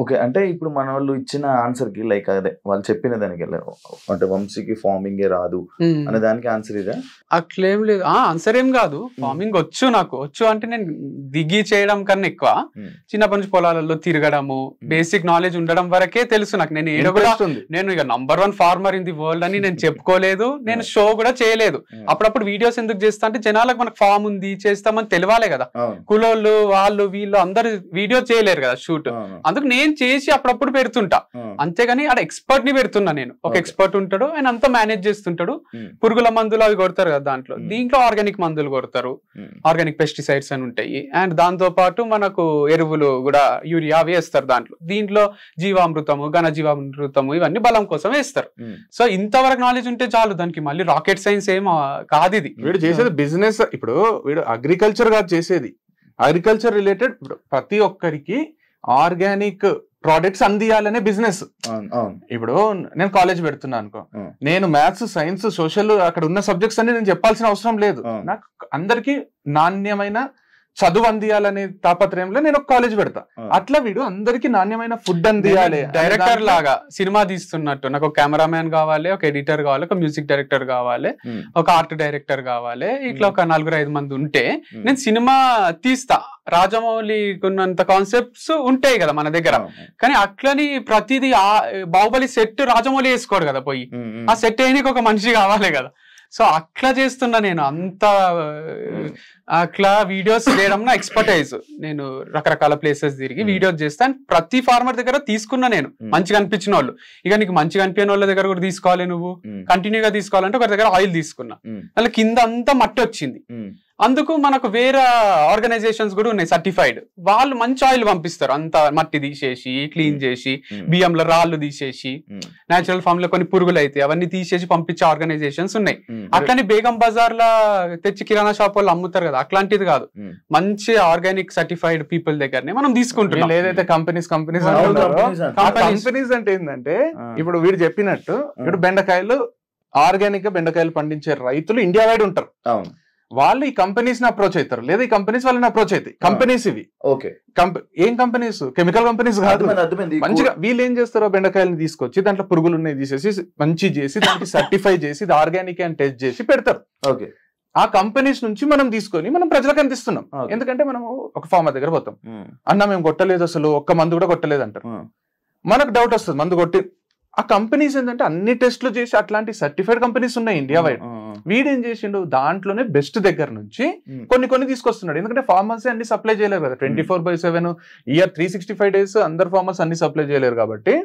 Okay, అంటే ఇప్పుడు మన వాళ్ళు ఇచ్చిన ఆన్సర్ కి లైక్ అదే వాళ్ళు చెప్పిన దానికి అంటే వంశీకి ఫార్మింగ్ రాదు అనే దానికి ఆన్సర్ ఇదా? అట్లేం లేదు. ఆన్సర్ ఏం కాదు, ఫార్మింగ్ వచ్చు, నాకు వచ్చు అంటే నేను దిగి చేయడం కన్నా ఎక్కువ చిన్నప్పటి నుంచి పొలాలలో తిరగడము, బేసిక్ నాలెడ్జ్ ఉండడం వరకే తెలుసు నాకు. నేను ఏదో కూడా నేను ఇక #1 ఫార్మర్ ఇన్ ది వరల్డ్ అని నేను చెప్పుకోలేదు, నేను షో కూడా చేయలేదు. అప్పుడప్పుడు వీడియోస్ ఎందుకు చేస్తా అంటే జనాలకు మనకు ఫామ్ ఉంది చేస్తామని తెలియాలే కదా. కులోళ్ళు వాళ్ళు వీళ్ళు అందరు వీడియో చేయలేరు కదా షూట్, అందుకు నేను చేసి అప్పుడప్పుడు పెడుతుంటా. అంతేగాని అక్కడ ఎక్స్పర్ట్ ని పెడుతున్నా నేను. ఒక ఎక్స్పర్ట్ ఉంటాడు, ఆయన అంతా మేనేజ్ చేస్తుంటాడు. పురుగుల మందులు అవి కొడతారు కదా దాంట్లో, దీంట్లో ఆర్గానిక్ మందులు కొడతారు, ఆర్గానిక్ పెస్టిసైడ్స్ అని ఉంటాయి. అండ్ దాంతో పాటు మనకు ఎరువులు కూడా యూరియా వేస్తారు దాంట్లో. దీంట్లో జీవామృతము, ఘనజీవామృతము ఇవన్నీ బలం కోసం వేస్తారు. సో ఇంతవరకు నాలెడ్జ్ ఉంటే చాలు, దానికి మళ్ళీ రాకెట్ సైన్స్ ఏం కాదు. ఇది వీడు చేసేది బిజినెస్. ఇప్పుడు వీడు అగ్రికల్చర్ కాదు చేసేది, అగ్రికల్చర్ రిలేటెడ్ ప్రతి ఒక్కరికి ఆర్గానిక్ ప్రోడక్ట్స్ అందియాలనే బిజినెస్. ఇప్పుడు నేను కాలేజ్ పెడుతున్నా అనుకో, నేను మ్యాథ్స్, సైన్స్, సోషల్ అక్కడ ఉన్న సబ్జెక్ట్స్ అన్ని నేను చెప్పాల్సిన అవసరం లేదు. నాకు అందరికి నాణ్యమైన చదువు అందియాలనే తాపత్రయంలో నేను ఒక కాలేజ్ పెడతా. అట్లా వీడు అందరికి నాణ్యమైన ఫుడ్ అందియాలి. డైరెక్టర్ లాగా సినిమా తీస్తున్నట్టు నాకు ఒక కెమెరామ్యాన్ కావాలి, ఒక ఎడిటర్ కావాలి, ఒక మ్యూజిక్ డైరెక్టర్ కావాలి, ఒక ఆర్ట్ డైరెక్టర్ కావాలి. ఇట్లా ఒక 4-5 మంది ఉంటే నేను సినిమా తీస్తా. రాజమౌళికి ఉన్నంత కాన్సెప్ట్స్ ఉంటాయి కదా మన దగ్గర, కానీ అట్లని ప్రతిదీ బాహుబలి సెట్ రాజమౌళి వేసుకోడు కదా, పోయి ఆ సెట్ అయినకి ఒక మనిషి కావాలి కదా. సో అట్లా చేస్తున్నా నేను, అంత అట్లా వీడియోస్ చేయడం నా ఎక్స్పర్టైజ్. నేను రకరకాల ప్లేసెస్ తిరిగి వీడియోస్ చేస్తాను. ప్రతి ఫార్మర్ దగ్గర తీసుకున్నా నేను, మంచిగా అనిపించిన వాళ్ళు. ఇక నీకు మంచిగా అనిపించిన వాళ్ళ దగ్గర కూడా తీసుకోవాలి, నువ్వు కంటిన్యూగా తీసుకోవాలంటే ఒకరి దగ్గర ఆయిల్ తీసుకున్నా, అలా కింద అంతా మట్టి వచ్చింది. అందుకు మనకు వేరే ఆర్గనైజేషన్స్ కూడా ఉన్నాయి సర్టిఫైడ్, వాళ్ళు మంచి ఆయిల్ పంపిస్తారు. అంత మట్టి తీసేసి క్లీన్ చేసి, బియ్యంలో రాళ్ళు తీసేసి, నేచురల్ ఫామ్ లో కొన్ని పురుగులు అయితే అవన్నీ తీసేసి పంపించే ఆర్గనైజేషన్స్ ఉన్నాయి. అట్లని బేగం బజార్ లా తెచ్చి కిరాణా షాప్ వాళ్ళు అమ్ముతారు కదా, అట్లాంటిది కాదు. మంచి ఆర్గానిక్ సర్టిఫైడ్ పీపుల్ దగ్గరనే మనం తీసుకుంటున్నాం. ఏదైతే కంపెనీస్ అంటే ఏంటంటే, ఇప్పుడు వీడు చెప్పినట్టు ఇప్పుడు బెండకాయలు, ఆర్గానిక్ గా బెండకాయలు పండించే రైతులు ఇండియా వైడ్ ఉంటారు. వాళ్ళు ఈ కంపెనీస్ ని అప్రోచ్ అవుతారు, లేదా ఈ కంపెనీస్ వాళ్ళని అప్రోచ్ అవుతాయి. కంపెనీస్ ఇవి ఏం కంపెనీస్? కెమికల్ కంపెనీస్ కాదు. మంచిగా వీళ్ళు ఏం చేస్తారో బెండకాయలను తీసుకొచ్చి దాంట్లో పురుగులు ఉన్నాయి తీసేసి మంచి చేసి దానికి సర్టిఫై చేసి ఇది ఆర్గానిక్ అని టెస్ట్ చేసి పెడతారు. ఆ కంపెనీస్ నుంచి మనం తీసుకొని మనం ప్రజలకు అందిస్తున్నాం. ఎందుకంటే మనం ఒక ఫార్మర్ దగ్గర పోతాం, అన్న మేము కొట్టలేదు, అసలు ఒక్క మందు కూడా కొట్టలేదు అంటారు. మనకు డౌట్ వస్తుంది, మందు కొట్టి. ఆ కంపెనీస్ ఏంటంటే అన్ని టెస్టులు చేసి అట్లాంటి సర్టిఫైడ్ కంపెనీస్ ఉన్నాయి ఇండియా వైడ్. వీడేం చేసిండు, దాంట్లోనే బెస్ట్ దగ్గర నుంచి కొన్ని తీసుకొస్తున్నాడు. ఎందుకంటే ఫార్మర్స్ అన్ని సప్లై చేయలేరు కదా, 24/7 ఇయర్ 365 days అందరు ఫార్మర్స్ అన్ని సప్లై చేయలేరు. కాబట్టి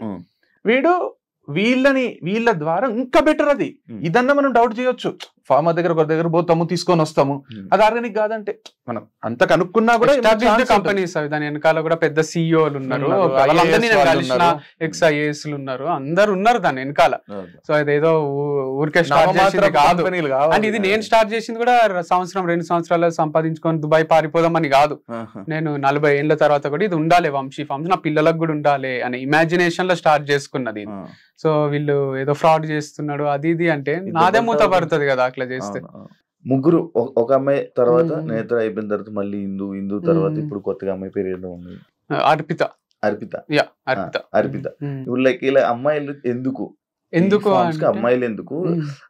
వీళ్ళ ద్వారా ఇంకా బెటర్. అది ఇదన్నా మనం డౌట్ చేయొచ్చు, ఫార్మర్ దగ్గర ఒకరి దగ్గర పోతాము తీసుకొని వస్తాము, అది ఆర్గానిక్ కాదంటే మనం అంత కనుక్కున్నా కూడా కంపెనీస్ అవి దాని వెనకాల కూడా పెద్ద సిఇఓలు ఉన్నారు, ఎక్స్ఐఏఎస్లు ఉన్నారు, అందరు ఉన్నారు దాని వెనకాల. సో అదేదో ఊరికే స్టార్ట్ చేసింది కాదు. అండ్ ఇది నేను స్టార్ట్ చేసింది కూడా 1-2 సంవత్సరాలు సంపాదించుకొని దుబాయ్ పారిపోదామని కాదు. నేను 40 ఏళ్ల తర్వాత కూడా ఇది ఉండాలి, వంశీ ఫార్మ్స్ నా పిల్లలకు కూడా ఉండాలి అనే ఇమాజినేషన్ లో స్టార్ట్ చేసుకున్నది. సో వీళ్ళు ఏదో ఫ్రాడ్ చేస్తున్నాడు అది ఇది అంటే నాదే మూత పడుతుంది కదా అట్లా చేస్తే. ముగ్గురు, ఒక అమ్మాయి తర్వాత నేత్ర అయిపోయిన తర్వాత మళ్ళీ ఇందు తర్వాత ఇప్పుడు కొత్తగా అమ్మాయి పేరు ఏదో ఉంది, అర్పిత. ఇప్పుడు లైక్ ఇలా అమ్మాయిలు ఎందుకు అమ్మాయిలు ఎందుకు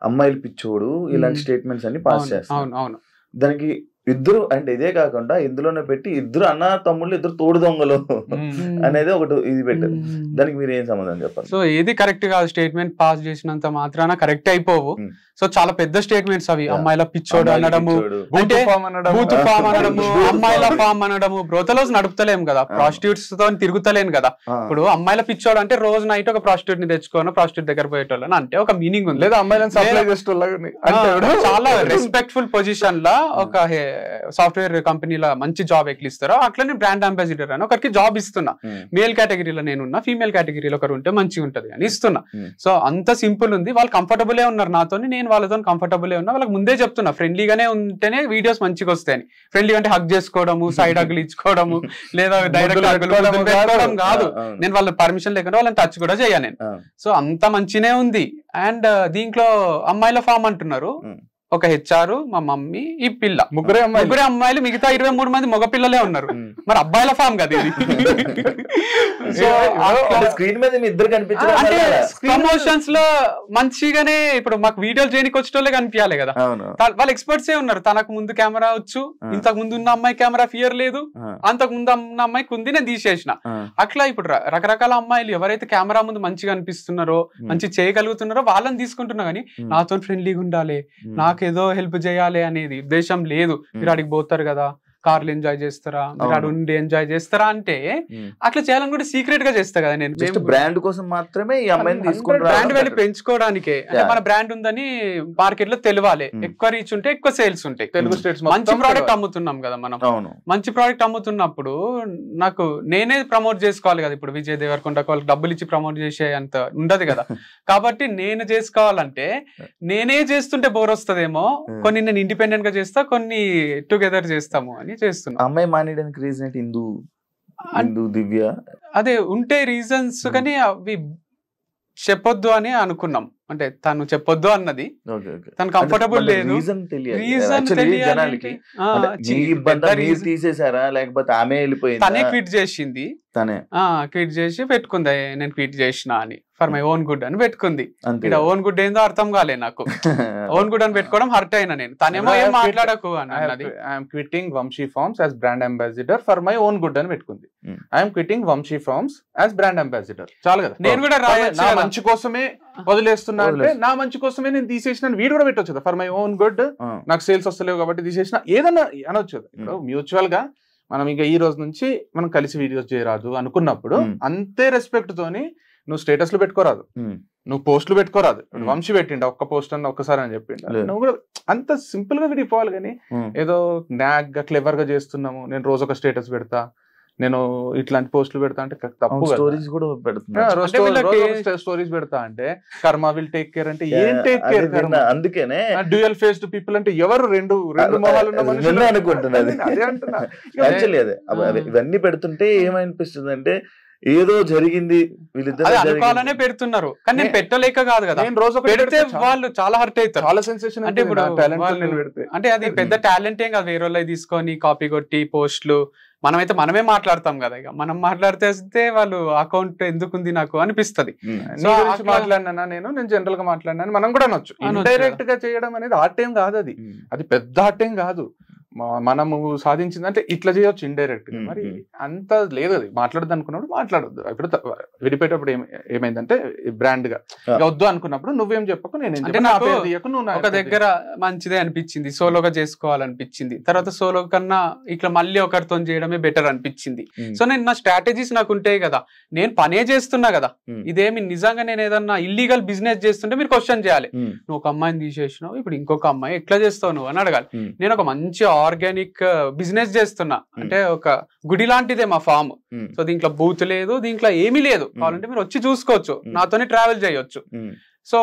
అమ్మాయిలు పిచ్చోడు ఇలాంటి స్టేట్మెంట్స్ అన్ని పాస్ చేస్తారు. దానికి ఇద్దరు అంటే ఇదే కాకుండా ఇందులోనే పెట్టి ఇద్దరు అన్న తమ్ముళ్ళు, ఇద్దరు తోడు దొంగలు అనేది ఒకటి ఇది పెట్టారు. దానికి మీరు ఏం సంబంధం చెప్పాలి? సో ఏది కరెక్ట్ కాదు, స్టేట్మెంట్ పాస్ చేసినంత మాత్రాన కరెక్ట్ అయిపోవు. సో చాలా పెద్ద స్టేట్మెంట్స్ అవి, అమ్మాయిల పిచ్చోడు అనడము, అంటే బూత్ ఫామ్ అనడము, అమ్మాయిల ఫామ్ అనడము. బ్రోతలోస్ నడుపుతలేము కదా, ప్రాస్టిట్యూట్స్ తో తిరుగుతలేను కదా. ఇప్పుడు అమ్మాయిల పిచ్చోడు అంటే రోజు నైట్ ఒక ప్రాస్టిట్యూట్ ని తెచ్చుకోను, ప్రాస్టిట్యూట్ దగ్గర పోయేటోళ్ళని అంటే ఒక మీనింగ్ ఉంది. లేదా అమ్మాయిలను చాలా రెస్పెక్ట్ఫుల్ పొజిషన్ లా ఒక సాఫ్ట్వేర్ కంపెనీలో మంచి జాబ్ ఎక్కిస్తారో అట్లనే బ్రాండ్ అంబాసిడర్ అని ఒకరికి జాబ్ ఇస్తున్నా. మేల్ కేటగిరీలో నేనున్నా, ఫీమేల్ కేటగిరీలో ఒకరు ఉంటే మంచిగా ఉంటది అని ఇస్తున్నా. సో అంత సింపుల్ ఉంది. వాళ్ళు కంఫర్టబులే ఉన్నారు నాతో, నేను వాళ్ళతో కంఫర్టబులే ఉన్నా. వాళ్ళకి ముందే చెప్తున్నా ఫ్రెండ్లీగానే ఉంటేనే వీడియోస్ మంచిగా వస్తాయని. ఫ్రెండ్లీ అంటే హగ్ చేసుకోవడము, సైడ్ హగ్లు ఇచ్చుకోవడము, లేదా డైరెక్ట్ పెట్టుకోవడం కాదు. నేను వాళ్ళ పర్మిషన్ లేకుండా వాళ్ళని టచ్ కూడా చేయను నేను. సో అంత మంచినే ఉంది. అండ్ దీంట్లో అమ్మాయిల ఫామ్ అంటున్నారు, ఒక హెచ్ఆర్, మా మమ్మీ, ఈ పిల్ల, ముగ్గురే అమ్మాయిలు, మిగతా 23 మంది మగ పిల్లలే ఉన్నారు. మరి అబ్బాయిల ఫామ్ కదా ఇది. సో స్క్రీన్ మీద ఇద్దరు కనిపించారు అంటే ప్రమోషన్స్ లో మంచిగానే ఇప్పుడు మాకు వీడియోలు చేయడానికి వచ్చేటోళ్ళే కనిపించాలి కదా. వాళ్ళు ఎక్స్పర్ట్స్ ఏ ఉన్నారు. తనకు ముందు కెమెరా వచ్చు, ఇంతకు ముందు ఉన్న అమ్మాయి కెమెరా ఫియర్ లేదు, అంతకు ముందు ఉన్న అమ్మాయికి ఉంది, నేను తీసేసిన. అట్లా ఇప్పుడు రకరకాల అమ్మాయిలు ఎవరైతే కెమెరా ముందు మంచిగా అనిపిస్తున్నారో, మంచి చేయగలుగుతున్నారో వాళ్ళని తీసుకుంటున్నా. కానీ నాతో ఫ్రెండ్లీగా ఉండాలి, నాకేదో హెల్ప్ చేయాలి అనేది ఉద్దేశం లేదు. మీరు అడిగి పోతారు కదా, కార్లు ఎంజాయ్ చేస్తారా, మీరు ఉండి ఎంజాయ్ చేస్తారా అంటే అట్లా చేయాలని కూడా సీక్రెట్ గా చేస్తా కదా నేను. జస్ట్ బ్రాండ్ కోసం మాత్రమే ఈ అమ్మాయిని తీసుకుంటాను, బ్రాండ్ వాల్యూ పెంచుకోవడానికే. అంటే మన బ్రాండ్ ఉందని మార్కెట్ లో తెలియాలి, ఎక్కువ రీచ్ ఉంటే ఎక్కువ సేల్స్ ఉంటాయి. తెలుగు స్టేట్స్ మంచి ప్రోడక్ట్ అమ్ముతున్నాం కదా మనం. మంచి ప్రోడక్ట్ అమ్ముతున్నప్పుడు నాకు నేనే ప్రమోట్ చేసుకోవాలి కదా. ఇప్పుడు విజయ్ దేవరకొండ వాళ్ళకి డబ్బులు ఇచ్చి ప్రమోట్ చేసే అంత ఉండదు కదా. కాబట్టి నేను చేసుకోవాలంటే నేనే చేస్తుంటే బోర్ వస్తుందేమో, కొన్ని నేను ఇండిపెండెంట్ గా చేస్తా, కొన్ని టుగెదర్ చేస్తాము అని చేస్తున్నా. అమ్మాయి మానేయడానికి రీజన్ ఏంటి? హిందూ దివ్య అదే ఉంటే రీజన్స్, కానీ అవి చెప్పొద్దు అని అనుకున్నాం. అంటే తను చెప్పొద్దు అన్నది తను కంఫర్టబుల్ లేదు. రీజన్ తీసేసారా లేకపోతే ఆమె వెళ్ళిపోయింది? తనే క్విట్ చేసింది, క్విట్ చేసి పెట్టుకుంది నేను క్విట్ చేసిన అని, ఫర్ మై ఓన్ గుడ్ అని పెట్టుకుంది. ఇక్కడ ఓన్ గుడ్ ఏందో అర్థం కాలే నాకు. ఓన్ గుడ్ అని పెట్టుకోవడం హర్ట్ అయినా నేను. తనేమో ఏం మాట్లాడకు అన్నది. I'm quitting Vamshi Farms as brand ambassador for my own good అని పెట్టుకుంది. I'm quitting Vamshi Farms as brand ambassador. చాలు కదా. నేను కూడా నా మంచి కోసమే వదిలేస్తున్నా అంటే నా మంచి కోసమే నేను తీసేసిన వీడు కూడా పెట్టొచ్చు కదా. ఫర్ మై ఓన్ గుడ్, నాకు సేల్స్ వస్తలేవు కాబట్టి తీసేసిన, ఏదన్నా అనొచ్చు కదా. ఇప్పుడు మ్యూచువల్ గా మనం ఇంకా ఈ రోజు నుంచి మనం కలిసి వీడియోస్ చేయరాదు అనుకున్నప్పుడు అంతే రెస్పెక్ట్ తోని నువ్వు స్టేటస్లు పెట్టుకోరాదు, నువ్వు పోస్టులు పెట్టుకోరాదు. వంశీ పెట్టిండ ఒక్క పోస్ట్ అన్న ఒక్కసారి అని చెప్పిండ, నువ్వు కూడా అంత సింపుల్ గా విడిపోవాలి. కానీ ఏదో నాగ్ గా క్లెవర్ గా చేస్తున్నాము, నేను రోజు ఒక స్టేటస్ పెడతా, నేను ఇట్లాంటి పోస్టులు పెడతా అంటే తప్పు. స్టోరీస్ కూడా స్టోరీస్ పెడతా అంటే కర్మ విల్ టేక్ కేర్ అంటే ఏం టేక్ కేర్? అందుకనే డ్యూయల్ ఫేస్డ్ పీపుల్ అంటే ఎవరు? రెండు మొహాలు ఉన్న మనుషులు అనుకుంటున్నది. ఇవన్నీ పెడుతుంటే ఏమనిపిస్తుంది అంటే ఏదో జరిగింది, వీళ్ళిద్దరు అనుకోవాలనే పెడుతున్నారు. కానీ నేను పెట్టలేక కాదు కదా. నేను రోజు పెడితే వాళ్ళు చాలా హర్ట్ అవుతారు, చాలా సెన్సేషన్. అంటే ఇప్పుడు అంటే అది పెద్ద టాలెంట్ ఏం కాదు. వేరే వాళ్ళు తీసుకొని కాపీ కొట్టి పోస్టులు మనమే మాట్లాడతాం కదా. ఇక మనం మాట్లాడితే వాళ్ళు అకౌంట్ ఎందుకుంది నాకు అనిపిస్తుంది. మాట్లాడినా నేను జనరల్ గా మాట్లాడినా మనం కూడా అనొచ్చు. ఇండైరెక్ట్ గా చేయడం అనేది ఆర్ట్ ఏం కాదు, అది పెద్ద ఆర్ట్ ఏం కాదు. మనము సాధించిందంటే ఇట్లా చేయొచ్చు ఇండైరెక్ట్ గా. మరి అంత లేదు, అది మాట్లాడద్దు అనుకున్నప్పుడు మాట్లాడొద్దు. ఇప్పుడు విడిపోయేటప్పుడు ఏమైందంటే బ్రాండ్ గా వద్దు అనుకున్నప్పుడు నువ్వేం చెప్పకు, నేను ఒక దగ్గర మంచిదే అనిపించింది, సోలోగా చేసుకోవాలనిపించింది. తర్వాత సోలో కన్నా ఇట్లా మళ్ళీ ఒకరితో చేయడమే బెటర్ అనిపించింది. సో నేను నా స్ట్రాటజీస్ నాకు ఉంటాయి కదా, నేను పనే చేస్తున్నా కదా. ఇదేమి నిజంగా నేను ఏదన్నా ఇల్లీగల్ బిజినెస్ చేస్తుంటే మీరు క్వశ్చన్ చేయాలి. నువ్వు ఒక అమ్మాయిని తీసేసినావు, ఇప్పుడు ఇంకొక అమ్మాయి ఎట్లా చేస్తావు నువ్వు అని అడగాలి. నేను ఒక మంచి ఆర్గానిక్ బిజినెస్ చేస్తున్నా అంటే ఒక గుడి లాంటిదే మా ఫామ్. సో దీంట్లో బూత్ లేదు, దీంట్లో ఏమీ లేదు. కావాలంటే మీరు వచ్చి చూసుకోవచ్చు, నాతోనే ట్రావెల్ చేయొచ్చు. సో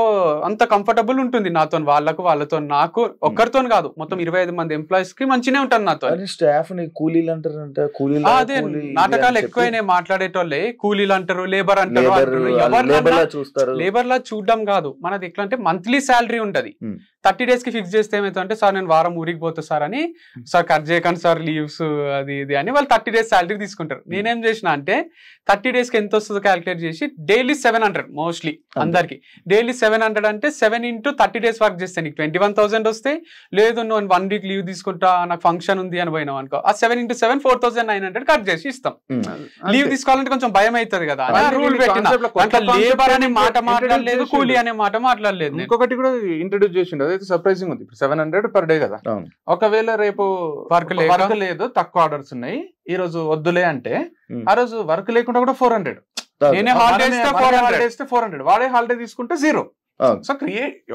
అంత కంఫర్టబుల్ ఉంటుంది నాతో, వాళ్ళతో నాకు ఒక్కరితో కాదు, మొత్తం 25 మంది ఎంప్లాయీస్ కి మంచినే ఉంటాను నాతో. స్టాఫ్ కూలీలు అంటారంట. అదే నాటకాలు ఎక్కువైనా మాట్లాడేటోళ్ళే కూలీలు అంటారు, లేబర్ అంటారు. లేబర్ లా చూడడం కాదు మనది. ఎట్లా అంటే మంత్లీ శాలరీ ఉంటది, 30 days కి ఫిక్స్ చేస్తే ఏమైతే సార్ నేను వారం ఊరికి పోతా సార్ అని, సార్ కట్ చేయకండి సార్ లీవ్స్ అది ఇది అని వాళ్ళు 30 days శాలరీ తీసుకుంటారు. నేనేం చేసిన అంటే 30 days కి ఎంత వస్తుందో క్యాలిక్యులేట్ చేసి డైలీ 700 మోస్ట్లీ అందరికి డైలీ 700 అంటే 7 into 30 days వర్క్ చేస్తే నీకు 21,000 వస్తాయి. లేదు నువ్వు 1 week లీవ్ తీసుకుంటా నాకు ఫంక్షన్ ఉంది అని పోయినావు అనుకో, ఆ 7 into 7 4,900 కట్ చేసి ఇస్తాం. లీవ్ తీసుకోవాలంటే కొంచెం భయం అవుతుంది కదా, రూల్ పెట్టిన లేబర్ అనే మాట మాట్లాడలేదు, కూలీ అనే మాట మాట్లాడలేదు. ఇంకొకటి కూడా ఇంట్రడ్యూస్ చేసిండు, అదైతే సర్ప్రైజింగ్ ఉంది. ఇప్పుడు 700 per day కదా. ఒకవేళ రేపు వర్క్ లేదు, తక్కువ ఆర్డర్స్ ఉన్నాయి, ఈ రోజు వద్దులే అంటే ఆ రోజు వర్క్ లేకుండా కూడా 400. నేనే హాలిడే ఇస్తే 400, వాడే హాలిడే తీసుకుంటే 0. సో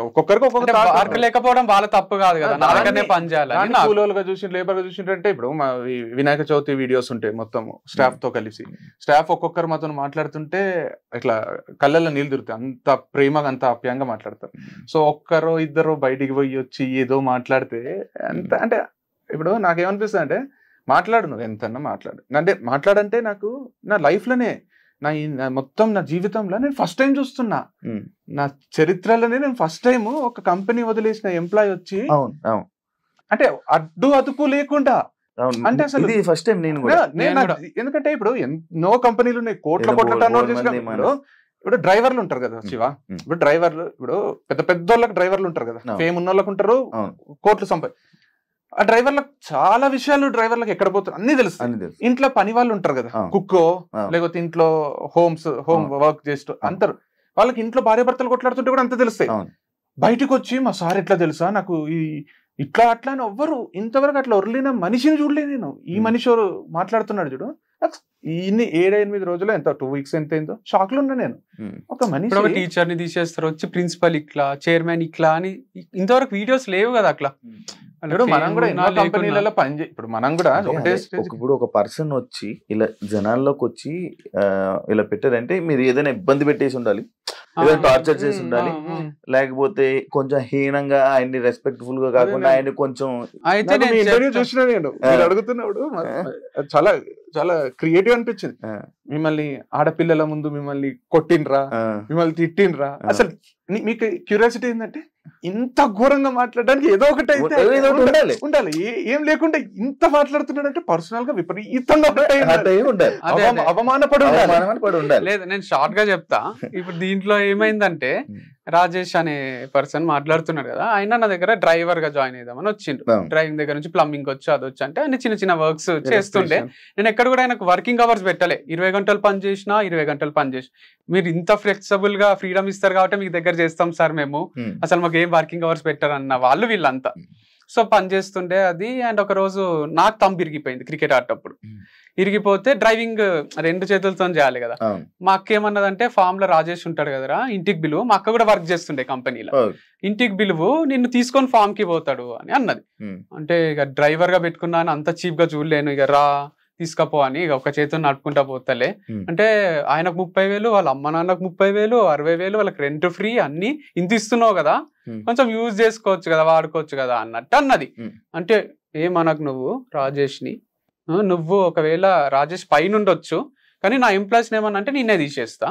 ఒక్కొక్కరికి ఒక్కొక్క వర్క్ లేకపోవడం వాళ్ళ తప్పు కాదు కదా, నాకనే పని చేయాలి. కూలోలుగా చూసి లేబర్ గా చూసింటే ఇప్పుడు వినాయక చవితి వీడియోస్ ఉంటాయి మొత్తం స్టాఫ్ తో కలిసి, స్టాఫ్ ఒక్కొక్కరు మాతో మాట్లాడుతుంటే ఇట్లా కళ్ళల్లో నీళ్ళు తిరుగుతాయి, అంత ప్రేమగా అంత ఆప్యాయంగా మాట్లాడతారు. సో ఒక్కరో ఇద్దరు బయటికి పోయి వచ్చి ఏదో మాట్లాడితే అంత అంటే ఇప్పుడు నాకేమనిపిస్తుంది అంటే మాట్లాడు, నువ్వు ఎంతన్నా మాట్లాడు అంటే మాట్లాడంటే నాకు నా లైఫ్ లోనే మొత్తం నా జీవితంలో నేను ఫస్ట్ టైం చూస్తున్నా, నా చరిత్రలోనే నేను ఫస్ట్ టైం ఒక కంపెనీ వదిలేసిన ఎంప్లాయ్ వచ్చి అంటే అడ్డు అదుపు లేకుండా, అంటే అసలు ఫస్ట్ టైం నేను ఎందుకంటే ఇప్పుడు ఎన్నో కంపెనీలు ఉన్నాయి, కోట్ల టర్న్ ఓవర్ చేసిన. ఇప్పుడు డ్రైవర్లు ఉంటారు కదా శివ, ఇప్పుడు డ్రైవర్లు ఇప్పుడు పెద్ద పెద్ద వాళ్ళకి డ్రైవర్లు ఉంటారు కదా, ఫేమ్ ఉన్న వాళ్ళకి ఉంటారు, కోట్లు ఆ డ్రైవర్లకు చాలా విషయాలు డ్రైవర్లకు ఎక్కడ పోతారు అన్ని తెలుసు. ఇంట్లో పని వాళ్ళు ఉంటారు కదా, కుక్కో లేకపోతే ఇంట్లో హోమ్ వర్క్ చేస్తూ అంటారు, వాళ్ళకి ఇంట్లో భార్య భర్తలు కొట్లాడుతుంటే కూడా అంత తెలుస్తాయి. బయటకు వచ్చి మా సార్ ఎట్లా తెలుసా నాకు ఇట్లా అట్లా అని ఎవ్వరు ఇంతవరకు అట్లా ఒరలిన మనిషిని చూడలేదు నేను. ఈ మనిషి మాట్లాడుతున్నాడు చూడు, ఇన్ని 7-8 రోజులు ఎంత 2 weeks ఎంత అయిందో షాక్ లో ఉన్నా నేను. ఒక మనిషి టీచర్ ని తీసేస్తారు, వచ్చి ప్రిన్సిపల్ ఇట్లా, చైర్మన్ ఇట్లా అని ఇంతవరకు వీడియోస్ లేవు కదా అట్లా. మనం కూడా ఎన్నో కంపెనీలలో ఇప్పుడు మనం కూడా ఇప్పుడు ఒక పర్సన్ వచ్చి ఇలా జనాల్లోకి వచ్చి ఇలా పెట్టారంటే మీరు ఏదైనా ఇబ్బంది పెట్టేసి ఉండాలి, ఏదైనా టార్చర్ చేసి ఉండాలి, లేకపోతే కొంచెం హీనంగా ఆయన్ని రెస్పెక్ట్ఫుల్ గా కాకుండా ఆయన కొంచెం ఇంటర్వ్యూ చూసినా నేను అడుగుతున్నప్పుడు చాలా చాలా క్రియేటివ్ అనిపించింది. మిమ్మల్ని ఆడపిల్లల ముందు మిమ్మల్ని కొట్టిండ్రా, మిమ్మల్ని తిట్టిండ్రా, అసలు మీకు క్యూరియాసిటీ ఏంటంటే ఇంత ఘోరంగా మాట్లాడడానికి ఏదో ఒకటి అయితే ఉండాలి. ఏం లేకుండా ఇంత మాట్లాడుతున్నాడంటే పర్సనల్ గా విపరీతంగా అవమానపడి ఉండాలి. లేదు, నేను షార్ట్ గా చెప్తా. ఇప్పుడు దీంట్లో ఏమైందంటే రాజేష్ అనే పర్సన్ మాట్లాడుతున్నాడు కదా, ఆయన నా దగ్గర డ్రైవర్ గా జాయిన్ అయిదామని వచ్చిండు. డ్రైవింగ్ దగ్గర నుంచి ప్లంబింగ్ వచ్చు, అది వచ్చి అంటే ఆయన చిన్న చిన్న వర్క్స్ చేస్తుండే. నేను ఎక్కడ కూడా ఆయనకు వర్కింగ్ అవర్స్ పెట్టలే, 20 గంటలు పని చేసినా 20 గంటలు పని చేసి, మీరు ఇంత ఫ్లెక్సిబుల్ గా ఫ్రీడమ్ ఇస్తారు కాబట్టి మీకు దగ్గర చేస్తాం సార్ మేము, అసలు మాకు ఏం వర్కింగ్ అవర్స్ పెట్టారన్న వాళ్ళు వీళ్ళంతా. సో పని చేస్తుండే అది. అండ్ ఒక రోజు నాకు తంబు ఇరిగిపోయింది క్రికెట్ ఆడేటప్పుడు. ఇరిగిపోతే డ్రైవింగ్ 2 చేతులతో చేయాలి కదా. మా అక్క ఏమన్నదంటే, ఫామ్ లో రాజేష్ ఉంటాడు కదరా, ఇంటికి పిలువు. మా అక్క కూడా వర్క్ చేస్తుండే కంపెనీలో, ఇంటికి పిలువు, నిన్ను తీసుకొని ఫామ్ కి పోతాడు అని అన్నది. అంటే ఇక డ్రైవర్ గా పెట్టుకున్నా అని అంత చీప్ గా చూడలేను, ఇక రా తీసుకపో అని ఇక ఒక చేతితో నడుపుకుంటా పోతలే. అంటే ఆయనకు 30,000, వాళ్ళ అమ్మ నాన్నకు 30,000, 60,000, వాళ్ళకి రెంట్ ఫ్రీ, అన్ని ఇంత ఇస్తున్నావు కదా, కొంచెం యూజ్ చేసుకోవచ్చు కదా, వాడుకోవచ్చు కదా అన్నట్టు అన్నది. అంటే ఏమనకు నువ్వు రాజేష్ ని, నువ్వు ఒకవేళ రాజేష్ పైన ఉండొచ్చు కానీ నా ఎంప్లాయీస్ ఏమన్నా నిన్నే తీసేస్తా.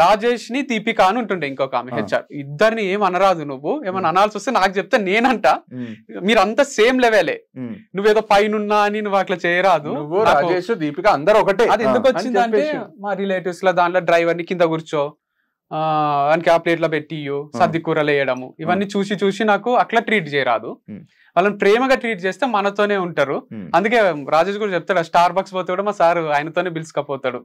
రాజేష్ ని దీపిక అని ఉంటుండే ఇంకొక ఆమె హెచ్ఆర్, ఇద్దరిని ఏం అనరాదు, నువ్వు ఏమన్నా అనాల్సి వస్తే నాకు చెప్తే నేనంట, మీరంతా సేమ్ లెవెలే, నువ్వేదో పైన అని నువ్వు అట్లా చేయరాదు. రాజేష్ దీపిక అందరూ ఒకటే. అది ఎందుకు వచ్చిందంటే మా రిలేటివ్స్ లో దాంట్లో డ్రైవర్ ని కింద కూర్చో, వానికి ఆ ప్లేట్లో పెట్టి సర్ది కూరలు వేయడము, ఇవన్నీ చూసి చూసి నాకు అట్లా ట్రీట్ చేయరాదు. వాళ్ళని ప్రేమగా ట్రీట్ చేస్తే మనతోనే ఉంటారు. అందుకే రాజేష్ కూడా చెప్తాడు, స్టార్ బక్స్ పోతే కూడా మా సార్ ఆయనతోనే పిలుచుకపోతాడు.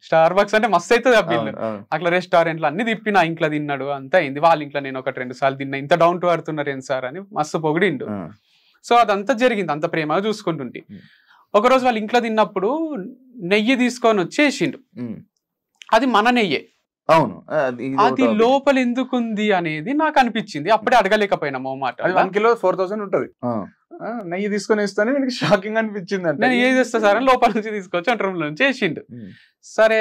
స్టార్ బక్స్ అంటే మస్తు అవుతుంది ఆ బిల్లు. అట్లా రెస్టారెంట్లు అన్ని తిప్పి నా ఇంట్లో తిన్నాడు, అంతా అయింది. వాళ్ళ ఇంట్లో నేను 1-2 సార్లు తిన్నా, ఇంత డౌన్ టు అర్తున్నారు ఏం సార్ అని మస్తు పొగిడిండు. సో అదంతా జరిగింది, అంత ప్రేమగా చూసుకుంటుంటే. ఒకరోజు వాళ్ళ ఇంట్లో తిన్నప్పుడు నెయ్యి తీసుకొని వచ్చేసిండు, అది మన నెయ్యే. అవును, అది లోపల ఎందుకుంది అనేది నాకు అనిపించింది. అప్పుడే అడగలేకపోయినా మాట. 1 కిలో 4,000 ఉంటది, నెయ్యి తీసుకొని వేస్తానే నాకు షాకింగ్ అనిపించింది. అంటే నేను ఏది చేస్తా సార్ అని లోపల నుంచి తీసుకొచ్చి వంట రూమ్ నుంచి వేసిండు. సరే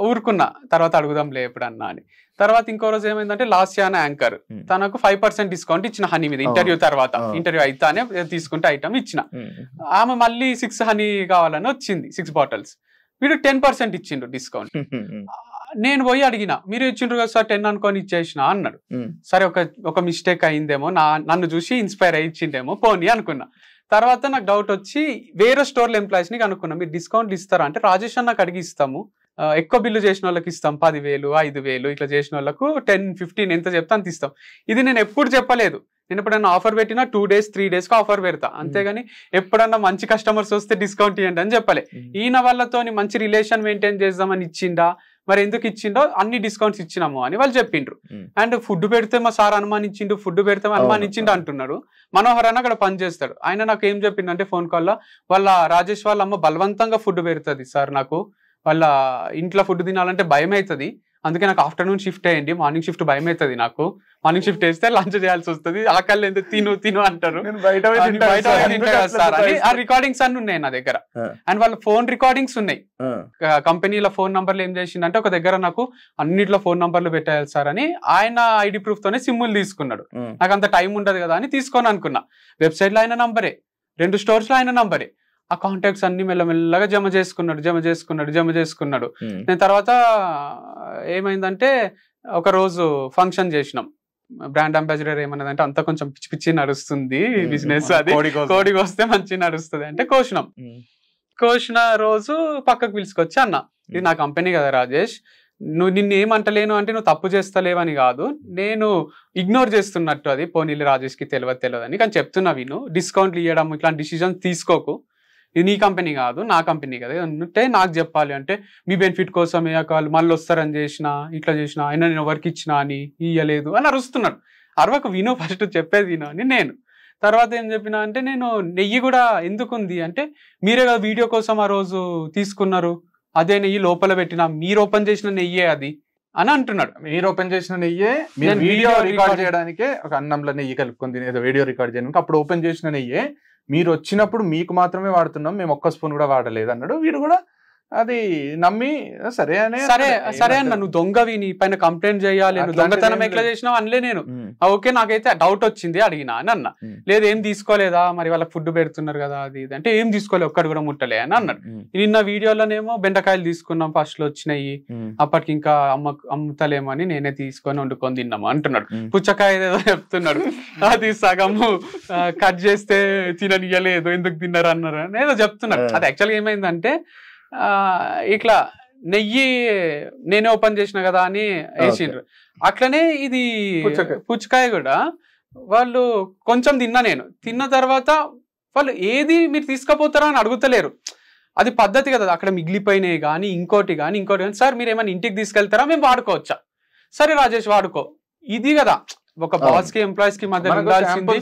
ఊరుకున్నా, తర్వాత అడుగుదాంలే ఎప్పుడన్నా అని. తర్వాత ఇంకో రోజు ఏమైందంటే లాస్యా అనే యాంకర్ తనకు 5% డిస్కౌంట్ ఇచ్చిన హనీ మీద, ఇంటర్వ్యూ తర్వాత, ఇంటర్వ్యూ అయితేనే తీసుకుంటే ఐటమ్ ఇచ్చిన. ఆమె మళ్ళీ 6 హనీ కావాలని వచ్చింది, 6 బాటిల్స్. వీడు 10% ఇచ్చిండు డిస్కౌంట్. నేను పోయి అడిగిన, మీరు ఇచ్చిండ్రు కదా సార్ 10 అనుకొని ఇచ్చేసిన అన్నాడు. సరే ఒక మిస్టేక్ అయిందేమో, నన్ను చూసి ఇన్స్పైర్ అయ్యి ఇచ్చిండేమో పోనీ అనుకున్నా. తర్వాత నాకు డౌట్ వచ్చి వేరే స్టోర్ల ఎంప్లాయీస్ ని కనుక్కున్నా, మీరు డిస్కౌంట్లు ఇస్తారా అంటే, రాజేష్ అన్నకు అడిగి ఇస్తాము, ఎక్కువ బిల్లు చేసిన వాళ్ళకి ఇస్తాం, 10,000, 5,000 ఇట్లా చేసిన వాళ్ళకు 10-15 ఎంత చెప్తా అంత ఇస్తాం. ఇది నేను ఎప్పుడు చెప్పలేదు. నేను ఎప్పుడైనా ఆఫర్ పెట్టినా 2 days 3 days ఆఫర్ పెడతా, అంతేగాని ఎప్పుడన్నా మంచి కస్టమర్స్ వస్తే డిస్కౌంట్ ఇవ్వండి అని చెప్పలే. ఈయన వాళ్ళతోని మంచి రిలేషన్ మెయింటైన్ చేద్దామని ఇచ్చిండా, మరి ఎందుకు ఇచ్చిండో అన్ని డిస్కౌంట్స్ ఇచ్చినాము అని వాళ్ళు చెప్పిండ్రు. అండ్ ఫుడ్ పెడితే మా సార్ అనుమానించిండు, ఫుడ్ పెడితే అనుమానించిండు అంటున్నాడు. మనోహర్ అని అక్కడ పని చేస్తాడు, ఆయన నాకు ఏం చెప్పిండంటే ఫోన్ కాల్లో, వాళ్ళ రాజేష్ వాళ్ళ అమ్మ బలవంతంగా ఫుడ్ పెడుతుంది సార్, నాకు వాళ్ళ ఇంట్లో ఫుడ్ తినాలంటే భయం అవుతుంది, అందుకే నాకు ఆఫ్టర్నూన్ షిఫ్ట్ అయ్యండి, మార్నింగ్ షిఫ్ట్ భయం అవుతుంది, నాకు మార్నింగ్ షిఫ్ట్ వేస్తే లంచ్ చేయాల్సి వస్తుంది, ఆకలి ఎంత తిను అంటారు. ఆ రికార్డింగ్స్ అన్ని ఉన్నాయి నా దగ్గర. అండ్ వాళ్ళ ఫోన్ రికార్డింగ్స్ ఉన్నాయి. కంపెనీల ఫోన్ నంబర్లు ఏం చేసిందంటే, ఒక దగ్గర నాకు అన్నిట్లో ఫోన్ నంబర్లు పెట్టాలి సార్ అని ఆయన ఐడి ప్రూఫ్ తోనే సిమ్ములు తీసుకున్నాడు. నాకు అంత టైం ఉండదు కదా అని తీసుకొని అనుకున్నా. వెబ్సైట్ లో ఆయన నంబరే, 2 స్టోర్స్ లో ఆయన నంబరే. ఆ కాంటాక్ట్స్ అన్ని మెల్లమెల్లగా జమ చేసుకున్నాడు. నేను తర్వాత ఏమైందంటే ఒక రోజు ఫంక్షన్ చేసినాం. బ్రాండ్ అంబాసిడర్ ఏమన్నదంటే అంతా కొంచెం పిచ్చి పిచ్చి నడుస్తుంది బిజినెస్, అది కోడికి వస్తే మంచి నడుస్తుంది అంటే కోసిన రోజు పక్కకు పిలుచుకొచ్చి అన్న, ఇది నా కంపెనీ కదా రాజేష్, నువ్వు నిన్ను ఏమంటలేను అంటే నువ్వు తప్పు చేస్తలేవని కాదు, నేను ఇగ్నోర్ చేస్తున్నట్టు, అది పోనీళ్ళు రాజేష్కి తెలియదు అని కానీ చెప్తున్నా, విను, డిస్కౌంట్లు ఇవ్వడం ఇట్లాంటి డిసిజన్స్ తీసుకోకు, ఇది నీ కంపెనీ కాదు నా కంపెనీ కదా అంటే నాకు చెప్పాలి అంటే మీ బెనిఫిట్ కోసమే వాళ్ళు మళ్ళీ వస్తారని ఇట్లా చేసినా అయినా నేను ఎవరికి ఇచ్చినా అని ఇయ్యలేదు అని అరుస్తున్నాడు. అరవకు, విను, ఫస్ట్ చెప్పేది విను అని నేను. తర్వాత ఏం చెప్పినా అంటే నేను నెయ్యి కూడా ఎందుకుంది అంటే మీరే కదా వీడియో కోసం ఆ రోజు తీసుకున్నారు, అదే నెయ్యి లోపల పెట్టినా, మీరు ఓపెన్ చేసిన నెయ్యే అది అని అంటున్నాడు. మీరు ఓపెన్ చేసిన నెయ్యే, వీడియో రికార్డ్ చేయడానికే ఒక అన్నంలో నెయ్యి కలుపుకొని తినేది వీడియో రికార్డ్ చేయడానికి, అప్పుడు ఓపెన్ చేసిన నెయ్యే, మీరు వచ్చినప్పుడు మీకు మాత్రమే వాడుతున్నాం, మేము ఒక్క స్పూన్ కూడా వాడలేదు అన్నాడు. వీడు కూడా అది నమ్మి సరే అన్న, నువ్వు దొంగవి, నీ పైన కంప్లైంట్ చేయాలి, నువ్వు దొంగతనం ఎట్లా చేసినావు అనలే నేను. ఓకే, నాకైతే డౌట్ వచ్చింది, అడిగినా అని అన్న. లేదు ఏం తీసుకోలేదా, మరి వాళ్ళకి ఫుడ్ పెడుతున్నారు కదా అది ఇది అంటే ఏం తీసుకోలేదు, ఒక్కడు కూడా ముట్టలే అని అన్నాడు. నిన్న వీడియోలోనేమో బెండకాయలు తీసుకున్నాం, ఫస్ట్ లో వచ్చినాయి, అప్పటికి ఇంకా అమ్ముతలేమో అని నేనే తీసుకొని వండుకొని తిన్నాము అంటున్నాడు. పుచ్చకాయ ఏదో చెప్తున్నాడు, అది సగము కట్ చేస్తే తిననియలేదు, ఎందుకు తిన్నారు అన్నారు అని ఏదో చెప్తున్నాడు. అది యాక్చువల్గా ఏమైందంటే ఇట్లా నెయ్యి నేనే ఓపెన్ చేసిన కదా అని వేసిండ్రు. అట్లనే ఇది పుచ్చకాయ కూడా వాళ్ళు కొంచెం నేను తిన్న తర్వాత వాళ్ళు ఏది మీరు తీసుకుపోతారా అని అడుగుతలేరు. అది పద్ధతి కదా, అక్కడ మిగిలిపోయినాయి కానీ ఇంకోటి కానీ సార్ మీరు ఏమైనా ఇంటికి తీసుకెళ్తారా, మేము వాడుకోవచ్చా, సరే రాజేష్ వాడుకో, ఇది కదా ఒక బాస్ కి ఎంప్లాయీస్ కి మధ్య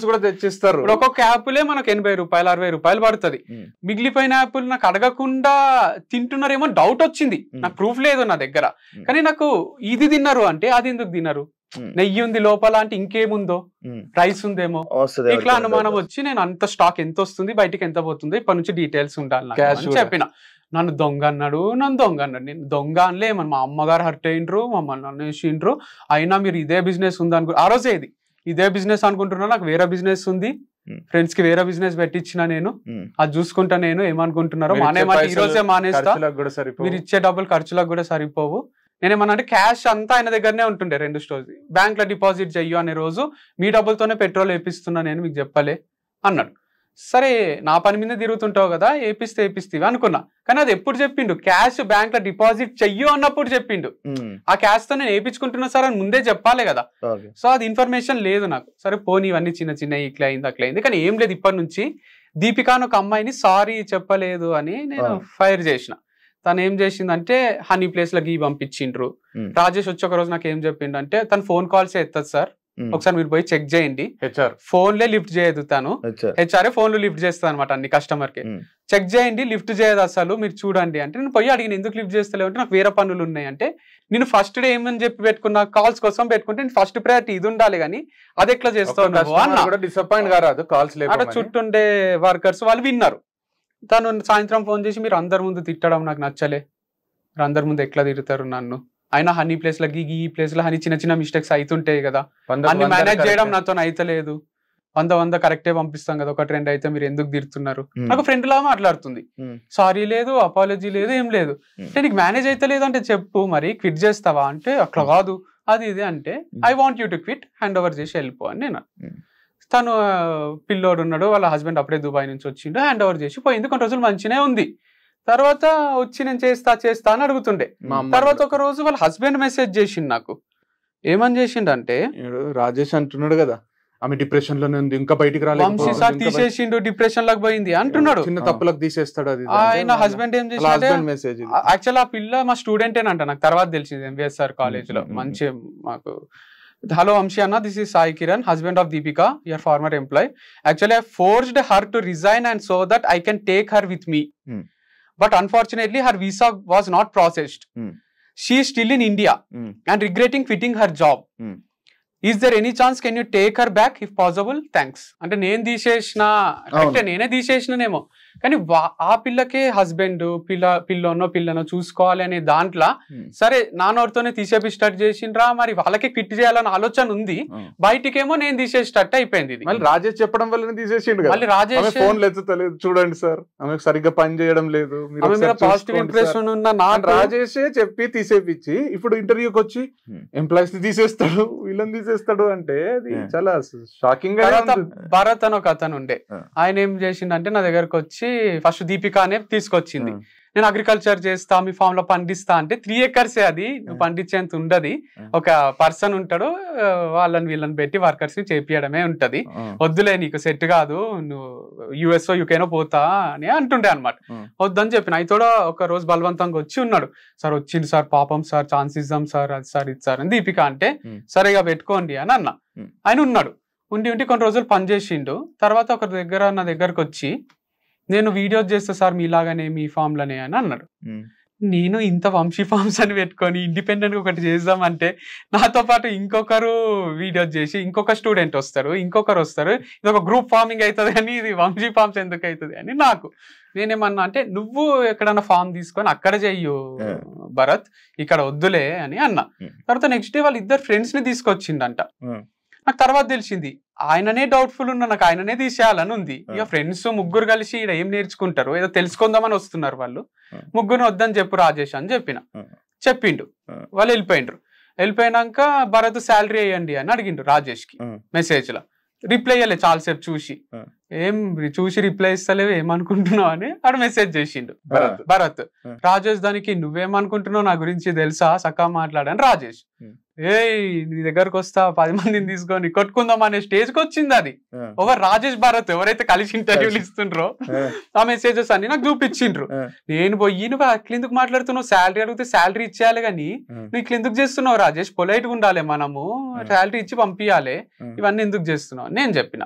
కూడా తెచ్చిస్తారు. ఒక్కొక్క యాపిలే మనకు 80 రూపాయలు 60 రూపాయలు పడుతుంది. మిగిలిపోయిన యాపిల్ నాకు అడగకుండా తింటున్నారేమో డౌట్ వచ్చింది, నాకు ప్రూఫ్ లేదు నా దగ్గర, కానీ నాకు ఇది తిన్నారు అంటే అది ఎందుకు తిన్నారు, నెయ్యి ఉంది లోపల అంటే ఇంకేముందో, రైస్ ఉందేమో, ఇట్లా అనుమానం వచ్చి నేను అంత స్టాక్ ఎంత వస్తుంది బయటికి ఎంత పోతుందో ఇప్పటి నుంచి డీటెయిల్స్ ఉండాలి చెప్పిన. నన్ను దొంగ అన్నాడు. నేను దొంగ అనలే, మా అమ్మగారు హర్ట్ అయ్యిండ్రు, మమ్మల్ని అనేసిండ్రు, అయినా మీరు ఇదే బిజినెస్ ఉంది ఆ రోజే ఇదే బిజినెస్ అనుకుంటున్నా, నాకు వేరే బిజినెస్ ఉంది, ఫ్రెండ్స్ కి వేరే బిజినెస్ పెట్టించిన నేను, అది చూసుకుంటా, నేను ఏమనుకుంటున్నారో ఈ రోజే మానేస్తా, మీరు ఇచ్చే డబ్బులు ఖర్చులకు కూడా సరిపోవు, నేనేమన్నా అంటే క్యాష్ అంతా ఆయన దగ్గరనే ఉంటుండే, 2 స్టోర్స్ బ్యాంక్ లో డిపాజిట్ చెయ్యు అనే రోజు మీ డబ్బులతోనే పెట్రోల్ వేపిస్తున్నా నేను, మీకు చెప్పలే అన్నాడు. సరే నా పని మీద తిరుగుతుంటావు కదా, ఏపిస్తేవి అనుకున్నా, కానీ అది ఎప్పుడు చెప్పిండు, క్యాష్ బ్యాంక్ లో డిపాజిట్ చెయ్యు అన్నప్పుడు చెప్పిండు. ఆ క్యాష్ తో నేను వేయించుకుంటున్నా సార్ అని ముందే చెప్పాలి కదా, సో అది ఇన్ఫర్మేషన్ లేదు నాకు. సరే పోనీ ఇవన్నీ చిన్న ఇట్లా అయింది అట్లా అయింది, కానీ ఏం లేదు, ఇప్పటి నుంచి దీపిక అని ఒక అమ్మాయిని సారీ చెప్పలేదు అని నేను ఫైర్ చేసిన. తను ఏం చేసిందంటే హనీ ప్లేస్ లో గీ పంపించిండ్రు. రాజేష్ వచ్చి ఒక రోజు నాకు ఏం చెప్పిండు అంటే తను ఫోన్ కాల్స్ ఎత్తదు సార్, ఒకసారి మీరు పోయి చెక్ చేయండి, ఫోన్లే లిఫ్ట్ చేయదు, తను హెచ్ఆర్ఏ ఫోన్లు లిఫ్ట్ చేస్తుంది అనమాట అన్ని కస్టమర్ కి, చెక్ చేయండి లిఫ్ట్ చేయదు అసలు మీరు చూడండి అంటే. నేను పోయి అడిగిన ఎందుకు లిఫ్ట్ చేస్తలేవు అంటే నాకు వేరే పనులు ఉన్నాయి అంటే, నేను ఫస్ట్ డే ఏమని చెప్పి పెట్టుకున్నా, కాల్స్ కోసం పెట్టుకుంటే నేను ఫస్ట్ ప్రయారిటీ ఇది ఉండాలి కానీ అది ఎట్లా చేస్తావు డిసప్పాయింట్ కాదు, కాల్స్ అక్కడ చుట్టుండే వర్కర్స్ వాళ్ళు విన్నారు. తను సాయంత్రం ఫోన్ చేసి మీరు అందరి ముందు తిట్టడం నాకు నచ్చలే, మీరు అందరి ముందు ఎట్లా తిడతారు నన్ను, అయినా హనీ ప్లేస్ లో ఈ ప్లేస్ లో హనీ చిన్న మిస్టేక్స్ అవుతుంటాయి కదా, అన్ని మేనేజ్ చేయడం నాతో అయితలేదు, 100 కరెక్టే పంపిస్తాం కదా, 1-2 అయితే మీరు ఎందుకు తిడుతున్నారు, నాకు ఫ్రెండ్ లాగా మాట్లాడుతుంది, సారీ లేదు అపాలజీ లేదు ఏం లేదు, అంటే నీకు మేనేజ్ అయితే లేదు అంటే చెప్పు మరి క్విట్ చేస్తావా అంటే అట్లా కాదు అది ఇది అంటే I want you to quit, hand over చేసి వెళ్ళిపో అని నేను. తను పిల్లోడు ఉన్నాడు, వాళ్ళ హస్బెండ్ అప్పుడే దుబాయ్ నుంచి వచ్చిండు, హ్యాండ్ ఓవర్ చేసి పోయింది. కొన్ని రోజులు మంచినే ఉంది, తర్వాత వచ్చి నేను చేస్తా అని అడుగుతుండే. తర్వాత ఒక రోజు వాళ్ళ హస్బెండ్ మెసేజ్ చేసిండు నాకు, ఏమని చేసిండు అంటే రాజేష్ అంటున్నాడు కదా ఆమె డిప్రెషన్ లోనే ఉంది, ఇంకా బయటికి రాలేదు, తీసేసిండు, డిప్రెషన్ లాగా పోయింది అంటున్నాడు, చిన్న తప్పులకు తీసేస్తాడు అది. ఆయన హస్బెండ్ ఏం చేసిండు, యాక్చువల్ ఆ పిల్ల మా స్టూడెంటేనంట, నాకు తర్వాత తెలిసింది ఎంవిఎస్ఆర్ కాలేజ్ లో. మంచి మాకు hello Amshi Anna, this is Sai Kiran, husband of Deepika, your former employee. Actually I forced her to resign and so that I can take her with me. But unfortunately her visa was not processed. She is still in India and regretting quitting her job. Is there any chance can you take her back if possible? Thanks. అంటే నేను తీసేసిన అంటే నేనే తీసేసినేమో, కానీ ఆ పిల్లకే husband పిల్లనో చూసుకోవాలి అనే దాంట్లో సరే నాన్నోడితోనే తీసేపి స్టార్ట్ చేసిండ్రా, మరి వాళ్ళకే క్విట్ చేయాలని ఆలోచన ఉంది, బయటికేమో నేను తీసేసి స్టార్ట్ అయిపోయింది. మళ్ళీ రాజేష్ చెప్పడం వల్ల తీసేసిండు. మళ్ళీ రాజేష్ ఫోన్ లేదు, చూడండి సార్ ఆమె సరిగ్గా పని చేయడం లేదు, పాజిటివ్ ఇంప్రెషన్ ఉన్న రాజేషే చెప్పి తీసేపిచ్చి ఇప్పుడు ఇంటర్వ్యూకి వచ్చి ఎంప్లాయీస్ ని తీసేస్తాడు, వీళ్ళని తీసేస్తాడు అంటే అది చాలా షాకింగ్ గా. భరత్ అని ఒక అతను ఉండే, ఆయన ఏం చేసిండంటే నా దగ్గరకు వచ్చి ఫస్ట్ దీపిక అనే తీసుకొచ్చింది. నేను అగ్రికల్చర్ చేస్తా, మీ ఫామ్ లో పండిస్తా అంటే 3 acres అది నువ్వు పండించేంత ఉండదు, ఒక పర్సన్ ఉంటాడు, వీళ్ళని పెట్టి వర్కర్స్ ని చేపియడమే ఉంటది, వద్దులే నీకు సెట్ కాదు, నువ్వు యుఎస్ఓ యూకేనో పోతా అని అంటుండే అనమాట. వద్దని చెప్పిన. అయితే కూడా ఒక రోజు బలవంతంగా వచ్చి ఉన్నాడు, సార్ వచ్చింది సార్, పాపం సార్, ఛాన్స్ ఇద్దాం సార్, అది సార్ ఇది సార్ అని దీపిక అంటే సరిగా పెట్టుకోండి అని అన్న. ఆయన ఉన్నాడు, ఉండి కొన్ని రోజులు పనిచేసిండు. తర్వాత ఒక నా దగ్గరకు వచ్చి నేను వీడియోస్ చేస్తా సార్ మీలాగానే మీ ఫామ్ లోనే అని అన్నాడు. నేను ఇంత వంశీ ఫార్మ్స్ అని పెట్టుకొని ఇండిపెండెంట్ గా ఒకటి చేద్దామంటే నాతో పాటు ఇంకొకరు వీడియోస్ చేసి ఇంకొక స్టూడెంట్ వస్తారు, ఇంకొకరు వస్తారు, ఇది ఒక గ్రూప్ ఫార్మింగ్ అవుతుంది అని, ఇది వంశీ ఫార్మ్స్ ఎందుకు అవుతుంది అని నాకు. నేనేమన్నా అంటే నువ్వు ఎక్కడన్నా ఫామ్ తీసుకొని అక్కడ చెయ్యు భరత్, ఇక్కడ వద్దులే అని అన్నా. తర్వాత నెక్స్ట్ డే వాళ్ళ ఇద్దరు ఫ్రెండ్స్ ని తీసుకొచ్చిండంట. నాకు తర్వాత తెలిసింది ఆయననే డౌట్ఫుల్ ఉన్నా, నాకు ఆయననే తీసేయాలని ఉంది. ఇక ఫ్రెండ్స్ ముగ్గురు కలిసి ఇక్కడ ఏం నేర్చుకుంటారు, ఏదో తెలుసుకుందామని వస్తున్నారు వాళ్ళు, ముగ్గురు వద్దని చెప్పు రాజేష్ అని చెప్పిండు. వాళ్ళు వెళ్ళిపోయినాక భరత్ శాలరీ వేయండి అని అడిగిండు రాజేష్ కి మెసేజ్ లో. రిప్లై ఇవ్వలే చాలాసేపు చూసి రిప్లై ఇస్తలేవు, ఏమనుకుంటున్నావు అని ఆడు మెసేజ్ చేసిండు భరత్. రాజేష్ దానికి నువ్వేమనుకుంటున్నావు నా గురించి తెలుసా, సకా మాట్లాడని రాజేష్. నీ దగ్గరకు వస్తా 10 మందిని తీసుకొని కొట్టుకుందాం అనే స్టేజ్ కి వచ్చింది అది. ఓవర్ రాజేష్ భరత్ ఎవరైతే కలిసి ఇంటర్వ్యూలు ఇస్తుండ్రో ఆ మెసేజెస్ అన్ని నాకు చూపించిండ్రు. నేను పోయి నువ్వు అట్లెందుకు మాట్లాడుతున్నావు, శాలరీ అడిగితే శాలరీ ఇచ్చేయాలి కానీ నువ్వు ఇట్లా ఎందుకు చేస్తున్నావు రాజేష్, పొలైట్ గా ఉండాలి, మనము శాలరీ ఇచ్చి పంపించాలి, ఇవన్నీ ఎందుకు చేస్తున్నావు నేను చెప్పిన.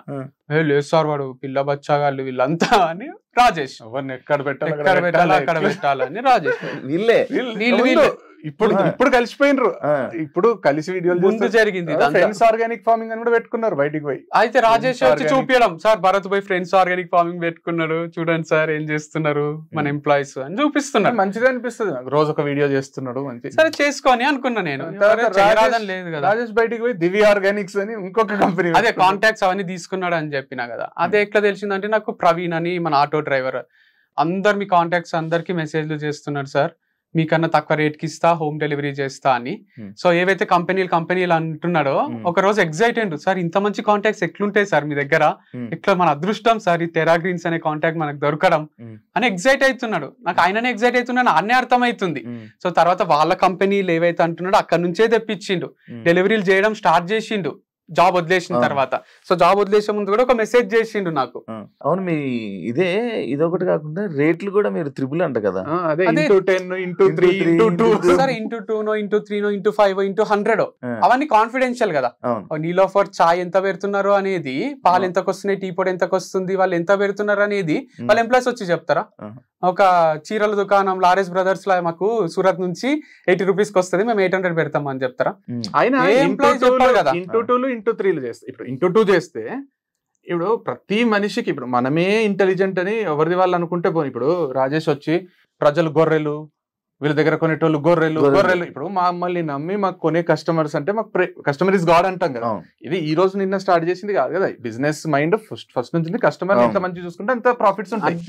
లేదు సార్ వాడు పిల్ల బచ్చాగాళ్ళు వీళ్ళంతా అని రాజేష్. ఎక్కడ పెట్టాలని రాజేష్. వీళ్ళే ఇప్పుడు కలిసిపోయినరు, ఇప్పుడు కలిసి వీడియోలు ముందు జరిగింది. ఫ్రెండ్స్ ఆర్గానిక్ ఫార్మింగ్ అని కూడా పెట్టుకున్నారు బయటికి పోయి. అయితే రాజేష్ వచ్చి చూపించడం, సార్ భరత్ పోయి ఫ్రెండ్స్ ఆర్గానిక్ ఫార్మింగ్ పెట్టుకున్నాడు, చూడండి సార్ ఏం చేస్తున్నారు మన ఎంప్లాయీస్ అని చూపిస్తున్నారు. మంచిగా అనిపిస్తుంది, రోజు ఒక వీడియో చేస్తున్నాడు, మంచి సరే చేసుకొని అనుకున్నా నేను. లేదు కదా, రాజేష్ బయటికి పోయి దివ్య ఆర్గానిక్స్ అని ఇంకొక కంపెనీ, అదే కాంటాక్ట్స్ అవన్నీ తీసుకున్నాడు అని చెప్పినా కదా. అదే ఎట్లా తెలిసిందంటే నాకు ప్రవీణ్ అని మన ఆటో డ్రైవర్ అందరు మీ కాంటాక్ట్స్ అందరికి మెసేజ్లు చేస్తున్నారు, సార్ మీకన్నా తక్కువ రేట్ కి ఇస్తా, హోమ్ డెలివరీ చేస్తా అని. సో ఏవైతే కంపెనీలు అంటున్నాడో ఒక రోజు ఎగ్జైట్ అయ్యిండు, సార్ ఇంత మంచి కాంటాక్ట్స్ ఎట్లుంటాయి సార్ మీ దగ్గర, ఇట్లా మన అదృష్టం సార్ ఈ టెరా గ్రీన్స్ అనే కాంటాక్ట్ మనకు దొరకడం అని ఎగ్జైట్ అవుతున్నాడు. నాకు ఆయననే ఎగ్జైట్ అవుతున్నాను అన్నీ అర్థమవుతుంది. సో తర్వాత వాళ్ళ కంపెనీలు ఏవైతే అంటున్నాడో అక్కడ నుంచే తెప్పించిండు, డెలివరీలు చేయడం స్టార్ట్ చేసిండు జాబ్ వదిలేసిన తర్వాత. సో జాబ్ వదిలేసే ముందు కూడా ఒక మెసేజ్ చేసిండు నాకు. అవును, మీ ఇదొకటి కాకుండా రేట్లు కూడా మీరు 3 అంట కదా, X2, 3, అవన్నీ కాన్ఫిడెన్షియల్ కదా. నీలోఫర్ చాయ్ ఎంత పెడుతున్నారు అనేది, పాలు ఎంతకు వస్తున్నాయి, టీ పొడి ఎంతకు వస్తుంది, వాళ్ళు ఎంత పెడుతున్నారు అనేది వాళ్ళ ఎంప్లాయీస్ వచ్చి చెప్తారా? ఒక చీరల దుకాణం లారెస్ బ్రదర్స్ లా మాకు సూరత్ నుంచి 80 రూపీస్ కి వస్తుంది, మేము 800 పెడతాం అని చెప్తారా? ఆయన ఇంటూ 3 చేస్తే, ఇప్పుడు ఇంటూ 2 చేస్తే ఇప్పుడు ప్రతి మనిషికి ఇప్పుడు మనమే ఇంటెలిజెంట్ అని ఎవరిది వాళ్ళు అనుకుంటే పోనీ. ఇప్పుడు రాజేష్ వచ్చి ప్రజలు గొర్రెలు, వీళ్ళ దగ్గర కొనేటోళ్ళు గొర్రెలు. ఇప్పుడు మమ్మల్ని నమ్మి మాకు కొనే కస్టమర్స్ అంటే మాకు కస్టమర్ ఇస్ గాడ్ అంటాం కదా. ఇది ఈ రోజు నిన్న స్టార్ట్ చేసింది కాదు కదా, బిజినెస్ మైండ్ ఫస్ట్ నుంచి కస్టమర్ ఎంత మంచి చూసుకుంటే అంత ప్రాఫిట్స్ ఉంటాయి.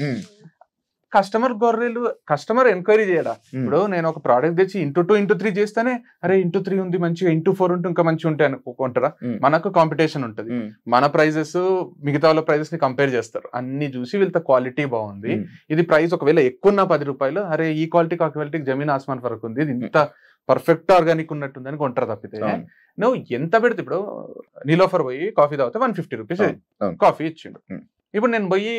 కస్టమర్ ఎంక్వైరీ చేయడా. ఇప్పుడు నేను ఒక ప్రోడక్ట్ తెచ్చి ఇంటూ 3 చేస్తేనే అరే ఇంటూ 3 ఉంది మంచిగా, ఇంటూ 4 ఉంటే ఇంకా మంచిగా ఉంటాయి అనుకుంటారా? మనకు కాంపిటీషన్ ఉంటుంది, మన ప్రైజెస్ మిగతా వాళ్ళ ప్రైజెస్ ని కంపేర్ చేస్తారు, అన్ని చూసి వీళ్ళతో క్వాలిటీ బాగుంది, ఇది ప్రైస్ ఒకవేళ ఎక్కువ ఉన్న 10 రూపాయలు, అరే ఈ క్వాలిటీకి ఆ క్వాలిటీకి జమీన్ ఆస్మాన్ ఫరక్ ఉంది, ఇది ఇంత పర్ఫెక్ట్ ఆర్గానిక్ ఉన్నట్టుంది అని కొంటారు. తప్పితే నువ్వు ఎంత పెడితే, ఇప్పుడు నీలోఫర్ పోయి కాఫీ తాగితే 150 రూపీస్ కాఫీ ఇచ్చిండు. ఇప్పుడు నేను పోయి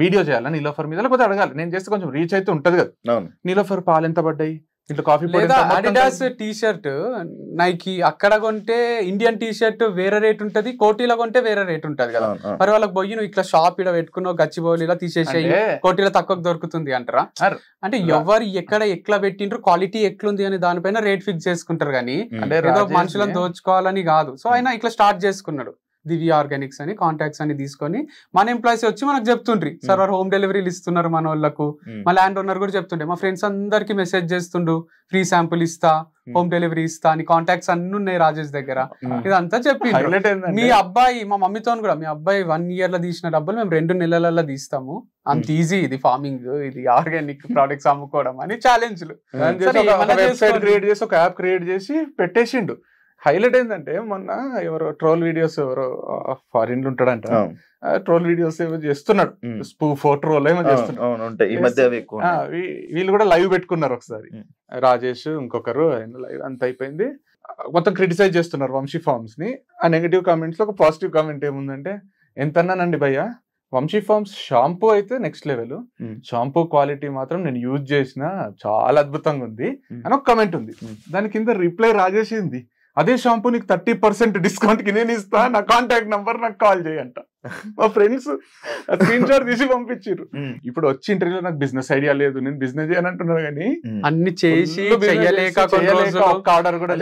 వీడియో చేయాలా నీలోఫర్ మీద, లేకపోతే అడగాలి, నేను చేస్తే కొంచెం రీచ్ అయితే ఉంటది కదా. నీలోఫర్ పాలు ఎంత పడ్డాయి, ఇట్లా coffee Adidas T shirt Nike అక్కడ కొంటే ఇండియన్ టీ షర్ట్ వేరే రేట్ ఉంటది, కోటీలో కొంటే వేరే రేట్ ఉంటది కదా. మరి వాళ్ళకి పోయి నువ్వు ఇట్లా షాప్ ఇడ పెట్టుకున్నావు, గచ్చిబౌలి ఇలా తీసేసేయి, కోటీలో తక్కువ దొరుకుతుంది అంటారా? అంటే ఎవరు ఎట్లా పెట్టిండ్రు, క్వాలిటీ ఎట్లుంది అని దానిపైన రేట్ ఫిక్స్ చేసుకుంటారు కానీ ఏదో మనుషులను దోచుకోవాలని కాదు. సో ఆయన ఇట్లా స్టార్ట్ చేసుకున్నాడు. దివ్య ఆర్గానిక్స్ అని కాంటాక్ట్స్ అని తీసుకొని మన ఎంప్లాయీస్ వచ్చి మనకు చెప్తుండ్రి సార్ హోమ్ డెలివరీలు ఇస్తున్నారు మన వాళ్ళకు. మా ల్యాండ్ ఓనర్ కూడా చెప్తుండే, మా ఫ్రెండ్స్ అందరికి మెసేజ్ చేస్తుండు ఫ్రీ శాంపుల్ ఇస్తా, హోమ్ డెలివరీ ఇస్తా అని కాంటాక్ట్స్ అన్ని ఉన్నాయి రాజేష్ దగ్గర. ఇదంతా చెప్పిండు. మీ అబ్బాయి, మా మమ్మీతో కూడా, మీ అబ్బాయి 1 year లో తీసిన డబ్బులు మేము 2 నెలలలో తీస్తాము, అంత ఈజీ ఇది ఫార్మింగ్, ఇది ఆర్గానిక్ ప్రొడక్ట్స్ అమ్ముకోవడం అని ఛాలెంజ్లు క్రియేట్ చేసి ఒక యాప్ క్రియేట్ చేసి పెట్టేసిండు. హైలైట్ ఏంటంటే మొన్న ఎవరో ట్రోల్ వీడియోస్, ఎవరో ఫారిన్ లో ఉంటాడంట, ట్రోల్ వీడియోస్ ఏమో చేస్తున్నాడు, స్పూఫ్ ట్రోల్ ఏమో చేస్తున్నాడు. వీళ్ళు కూడా లైవ్ పెట్టుకున్నారు ఒకసారి, రాజేష్ ఇంకొకరు, లైవ్ అంత అయిపోయింది, మొత్తం క్రిటిసైజ్ చేస్తున్నారు వంశీ ఫార్మ్స్ ని. ఆ నెగటివ్ కామెంట్స్ లో ఒక పాజిటివ్ కామెంట్ ఏముందంటే, ఎంతన్నానండి భయ్య, వంశీ ఫార్మ్స్ షాంపూ అయితే నెక్స్ట్ లెవెల్, షాంపూ క్వాలిటీ మాత్రం నేను యూజ్ చేసిన చాలా అద్భుతంగా ఉంది అని ఒక కమెంట్ ఉంది. దాని కింద రిప్లై రాజేసింది, అదే షాంపూ నీకు 30% డిస్కౌంట్ కి నేను ఇస్తా, నా కాంటాక్ట్ నంబర్ నాకు కాల్ చేయంట. మా ఫ్రెండ్స్ స్క్రీన్ షాట్ తీసి పంపించారు. ఇప్పుడు వచ్చి ఇంటర్వ్యూలో నాకు బిజినెస్ ఐడియా లేదు, నేను బిజినెస్ చేయాలంటున్నాను కానీ అన్ని చేసి ఆర్డర్ కూడా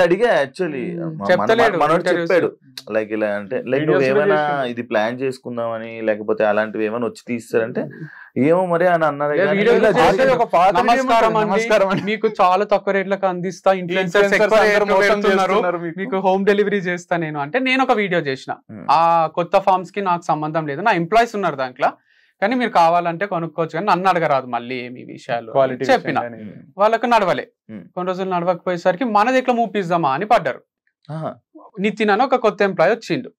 అడిగా. యాక్చువల్లీ చెప్పాడు లైక్ ఇలా అంటే, లైక్ నువ్వు ఏమైనా ఇది ప్లాన్ చేసుకుందామని లేకపోతే అలాంటివి ఏమైనా వచ్చి తీస్తారంటే ఏమో మరి అని అన్నారు. మీకు చాలా తక్కువ రేట్లకు అందిస్తా, ఇన్ఫ్లుయెన్సర్స్ మీకు హోమ్ డెలివరీ చేస్తా నేను అంటే, నేను ఒక వీడియో చేసిన, ఆ కొత్త ఫార్మ్స్ కి నాకు సంబంధం లేదు, నా ఎంప్లాయీస్ ఉన్నారు దాంట్లో, కానీ మీరు కావాలంటే కొనుక్కోవచ్చు, కానీ నన్ను అడగరాదు మళ్ళీ ఏమి విషయాలు చెప్పిన. వాళ్ళకు నడవలే, కొన్ని రోజులు నడవకపోయేసరికి మన దగ్గర మూపిద్దామా అని పడ్డారు. నితిన్ అని ఒక కొత్త ఎంప్లాయీ వచ్చిండు,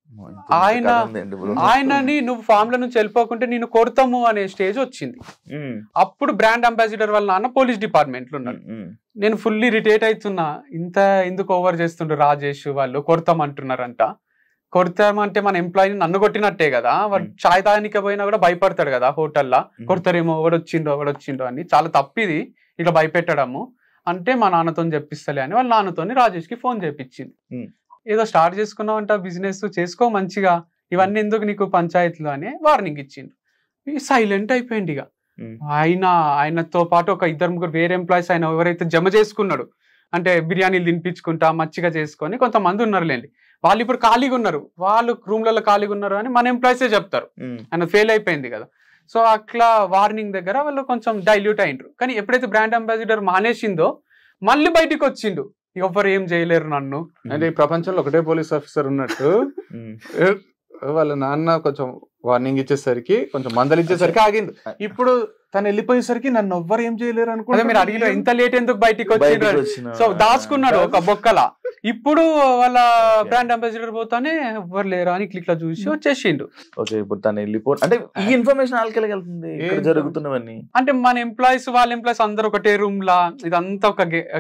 ఆయనని నువ్వు ఫామ్ లో నుంచి వెళ్ళిపోకుంటే నేను కొడతాము అనే స్టేజ్ వచ్చింది. అప్పుడు బ్రాండ్ అంబాసిడర్ వాళ్ళ నాన్న పోలీస్ డిపార్ట్మెంట్ లో ఉన్నాడు. నేను ఫుల్లీ రిటైట్ అవుతున్నా, ఇంత ఎందుకు ఓవర్ చేస్తుండ్రు రాజేష్, వాళ్ళు కొడతామంటున్నారంట. కొడతామంటే మన ఎంప్లాయీని నన్ను కొట్టినట్టే కదా, వాడు చాయ్ తాగనికి పోయినా కూడా భయపడతాడు కదా హోటల్లో, కొడతారేమో ఎవడొచ్చిండో అని. చాలా తప్పిది ఇట్లా భయపెట్టడము అంటే, మా నాన్నతో చెప్పిస్తలే అని వాళ్ళ నాన్నతోని రాజేష్ కి ఫోన్ చేపించింది. ఏదో స్టార్ట్ చేసుకున్నావంట బిజినెస్, చేసుకో మంచిగా, ఇవన్నీ ఎందుకు నీకు పంచాయతీలో అని వార్నింగ్ ఇచ్చిండు. సైలెంట్ అయిపోయింది. ఇక ఆయనతో పాటు ఒక 2-3 వేరే ఎంప్లాయీస్ ఆయన ఎవరైతే జమ చేసుకున్నాడు అంటే బిర్యానీలు తినిపించుకుంటా మంచిగా చేసుకొని కొంతమంది ఉన్నారులేండి, వాళ్ళు ఇప్పుడు ఖాళీగా ఉన్నారు, వాళ్ళు రూమ్లలో ఖాళీగా ఉన్నారు అని మన ఎంప్లాయీసే చెప్తారు, ఆయన ఫెయిల్ అయిపోయింది కదా. సో అట్లా వార్నింగ్ దగ్గర వాళ్ళు కొంచెం డైల్యూట్ అయిండ్రు. కానీ ఎప్పుడైతే బ్రాండ్ అంబాసిడర్ మానేసిందో మళ్ళీ బయటికి వచ్చిండు, ఎవరు ఏం చేయలేరు నన్ను అంటే. ఈ ప్రపంచంలో ఒకటే పోలీస్ ఆఫీసర్ ఉన్నట్టు వాళ్ళ నాన్న కొంచెం వార్నింగ్ ఇచ్చేసరికి, కొంచెం మందలిచ్చేసరికి ఆగింది. ఇప్పుడు తను వెళ్ళిపోయేసరికి నన్ను ఎవ్వరు ఏం చేయలేరు అనుకుంటే, మీరు అడిగిన ఇంత లేట్ ఎందుకు బయటికి వచ్చిండ్రు, సో దాచుకున్నాడు ఒక బొక్కల. ఇప్పుడు వాళ్ళ బ్రాండ్ అంబాసిడర్ పోతానే ఎవ్వరు లేరా అని క్లిక్ లో చూసి వచ్చేసిండు. ఓకే, ఇప్పుడు తను వెళ్ళిపో అంటే ఈ ఇన్ఫర్మేషన్ ఆల్కెళ్ళగలుగుతుంది జరుగుతున్నవన్నీ. అంటే మన ఎంప్లాయీస్ వాళ్ళ ఎంప్లాయీస్ అందరు ఒకటే రూమ్ లా, ఇదంతా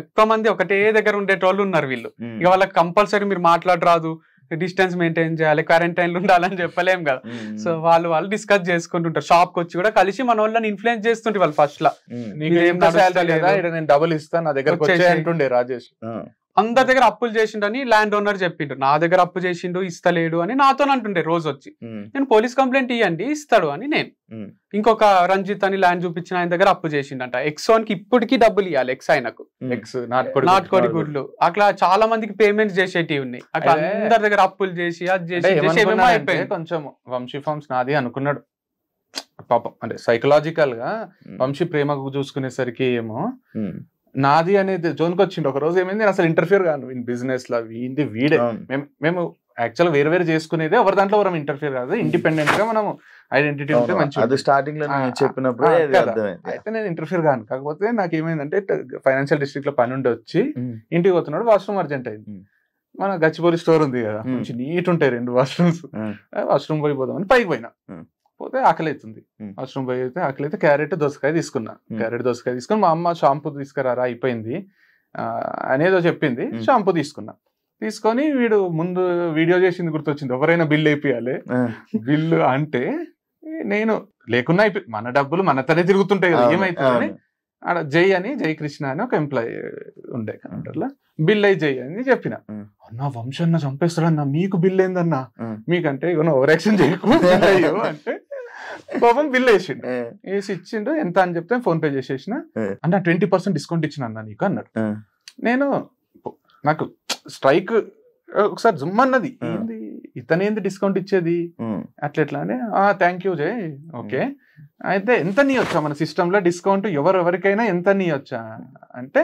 ఎక్కువ మంది ఒకటే దగ్గర ఉండేటోళ్ళు ఉన్నారు వీళ్ళు. ఇక వాళ్ళకి కంపల్సరీ మీరు మాట్లాడరాదు, డిస్టెన్స్ మెయింటైన్ చేయాలి, క్వారంటైన్ లో ఉండాలని చెప్పలేం కదా. సో వాళ్ళు డిస్కస్ చేసుకుంటుంటారు, షాప్ కి వచ్చి కూడా కలిసి మన వాళ్ళని ఇన్ఫ్లుయెన్స్ చేస్తుంటే వాళ్ళు ఫస్ట్ లా, నేను డబుల్ ఇస్తాను నా దగ్గర అంటుండే రాజేష్. అందరి దగ్గర అప్పులు చేసిండని ల్యాండ్ ఓనర్ చెప్పిండు, నా దగ్గర అప్పు చేసిండు ఇస్తలేడు అని నాతో అంటుండే రోజు వచ్చి. నేను పోలీస్ కంప్లైంట్ ఇవ్వండి ఇస్తాడు అని నేను. ఇంకొక రంజిత్ అని ల్యాండ్ చూపించిన ఆయన దగ్గర అప్పు చేసిండంట, ఎక్సోన్ కి ఇప్పటికీ డబ్బులు ఇవ్వాలి, ఎక్స్ ఆయనకు నాటుకోడి గుడ్లు. అట్లా చాలా మందికి పేమెంట్స్ చేసేటివి ఉన్నాయి. అట్లా అందరి దగ్గర అప్పులు చేసి అది చేసి కొంచెం వంశీ ఫార్మ్స్ నాది అనుకున్నాడు పాపం. అంటే సైకలాజికల్ గా వంశీ ప్రేమకు చూసుకునేసరికి ఏమో నాది అనేది జోన్కి వచ్చిండు. ఒక రోజు ఏమైంది, నేను అసలు ఇంటర్ఫియర్ కాను బిజినెస్ లో, వీడే మేము యాక్చువల్ వేరే చేసుకునేది, ఎవరి దాంట్లో మనం ఇంటర్ఫియర్ కాదు, ఇండిపెండెంట్ గా మనం ఐడెంటిటీ ఉంటే మంచిది. స్టార్టింగ్ లో చెప్పినప్పుడు అయితే నేను ఇంటర్ఫియర్ కాను. కాకపోతే నాకు ఏమైందంటే ఫైనాన్షియల్ డిస్ట్రిక్ట్ లో పని ఉండి వచ్చి ఇంటికి పోతున్నాడు, వాష్రూమ్ అర్జెంట్ అయింది. మన గచ్చిబౌలి స్టోర్ ఉంది కదా, మంచి నీట్ ఉంటాయి 2 వాష్రూమ్స్. వాష్రూమ్ పోయిపోదామని పైకి పోయినా, పోతే ఆకలి అవుతుంది. వాష్రూమ్ పోయి అయితే ఆకలి అయితే క్యారెట్ దోసకాయ తీసుకున్నా. క్యారెట్ దోసకాయ తీసుకుని మా అమ్మ షాంపూ తీసుకురారా అయిపోయింది అనేదో చెప్పింది, షాంపూ తీసుకున్నా. తీసుకొని వీడు ముందు వీడియో చేసింది గుర్తొచ్చింది, ఎవరైనా బిల్లు అయిపోయాలి. బిల్లు అంటే నేను లేకున్నా మన డబ్బులు మనతోనే తిరుగుతుంటాయి కదా, ఏమైతుందని ఆడ జై కృష్ణ అని ఒక ఎంప్లాయీ ఉండే కౌంటర్ లో, బిల్ అయి జై అని చెప్పిన. అన్నా వంశన్న చంపేస్తాడన్నా, మీకు బిల్ ఏందన్నా, మీకంటే ఇక ఓవర్ యాక్షన్ చేయకు అంటే పాపం బిల్ వేసిండు. వేసి ఇచ్చిండు, ఎంత అని చెప్తే ఫోన్ పే చేసేసిన. అన్న 20% డిస్కౌంట్ ఇచ్చిన అన్న నీకు అన్నాడు. నేను నాకు స్ట్రైక్ ఒకసారి జుమ్ అన్నది, ఏంది ఇతనేంది డిస్కౌంట్ ఇచ్చేది అట్లా ఎట్లా అని థ్యాంక్ యూ జై ఓకే అయితే ఎంత నీయొచ్చా మన సిస్టమ్ లో డిస్కౌంట్ ఎవరికైనా ఎంత నీయొచ్చా అంటే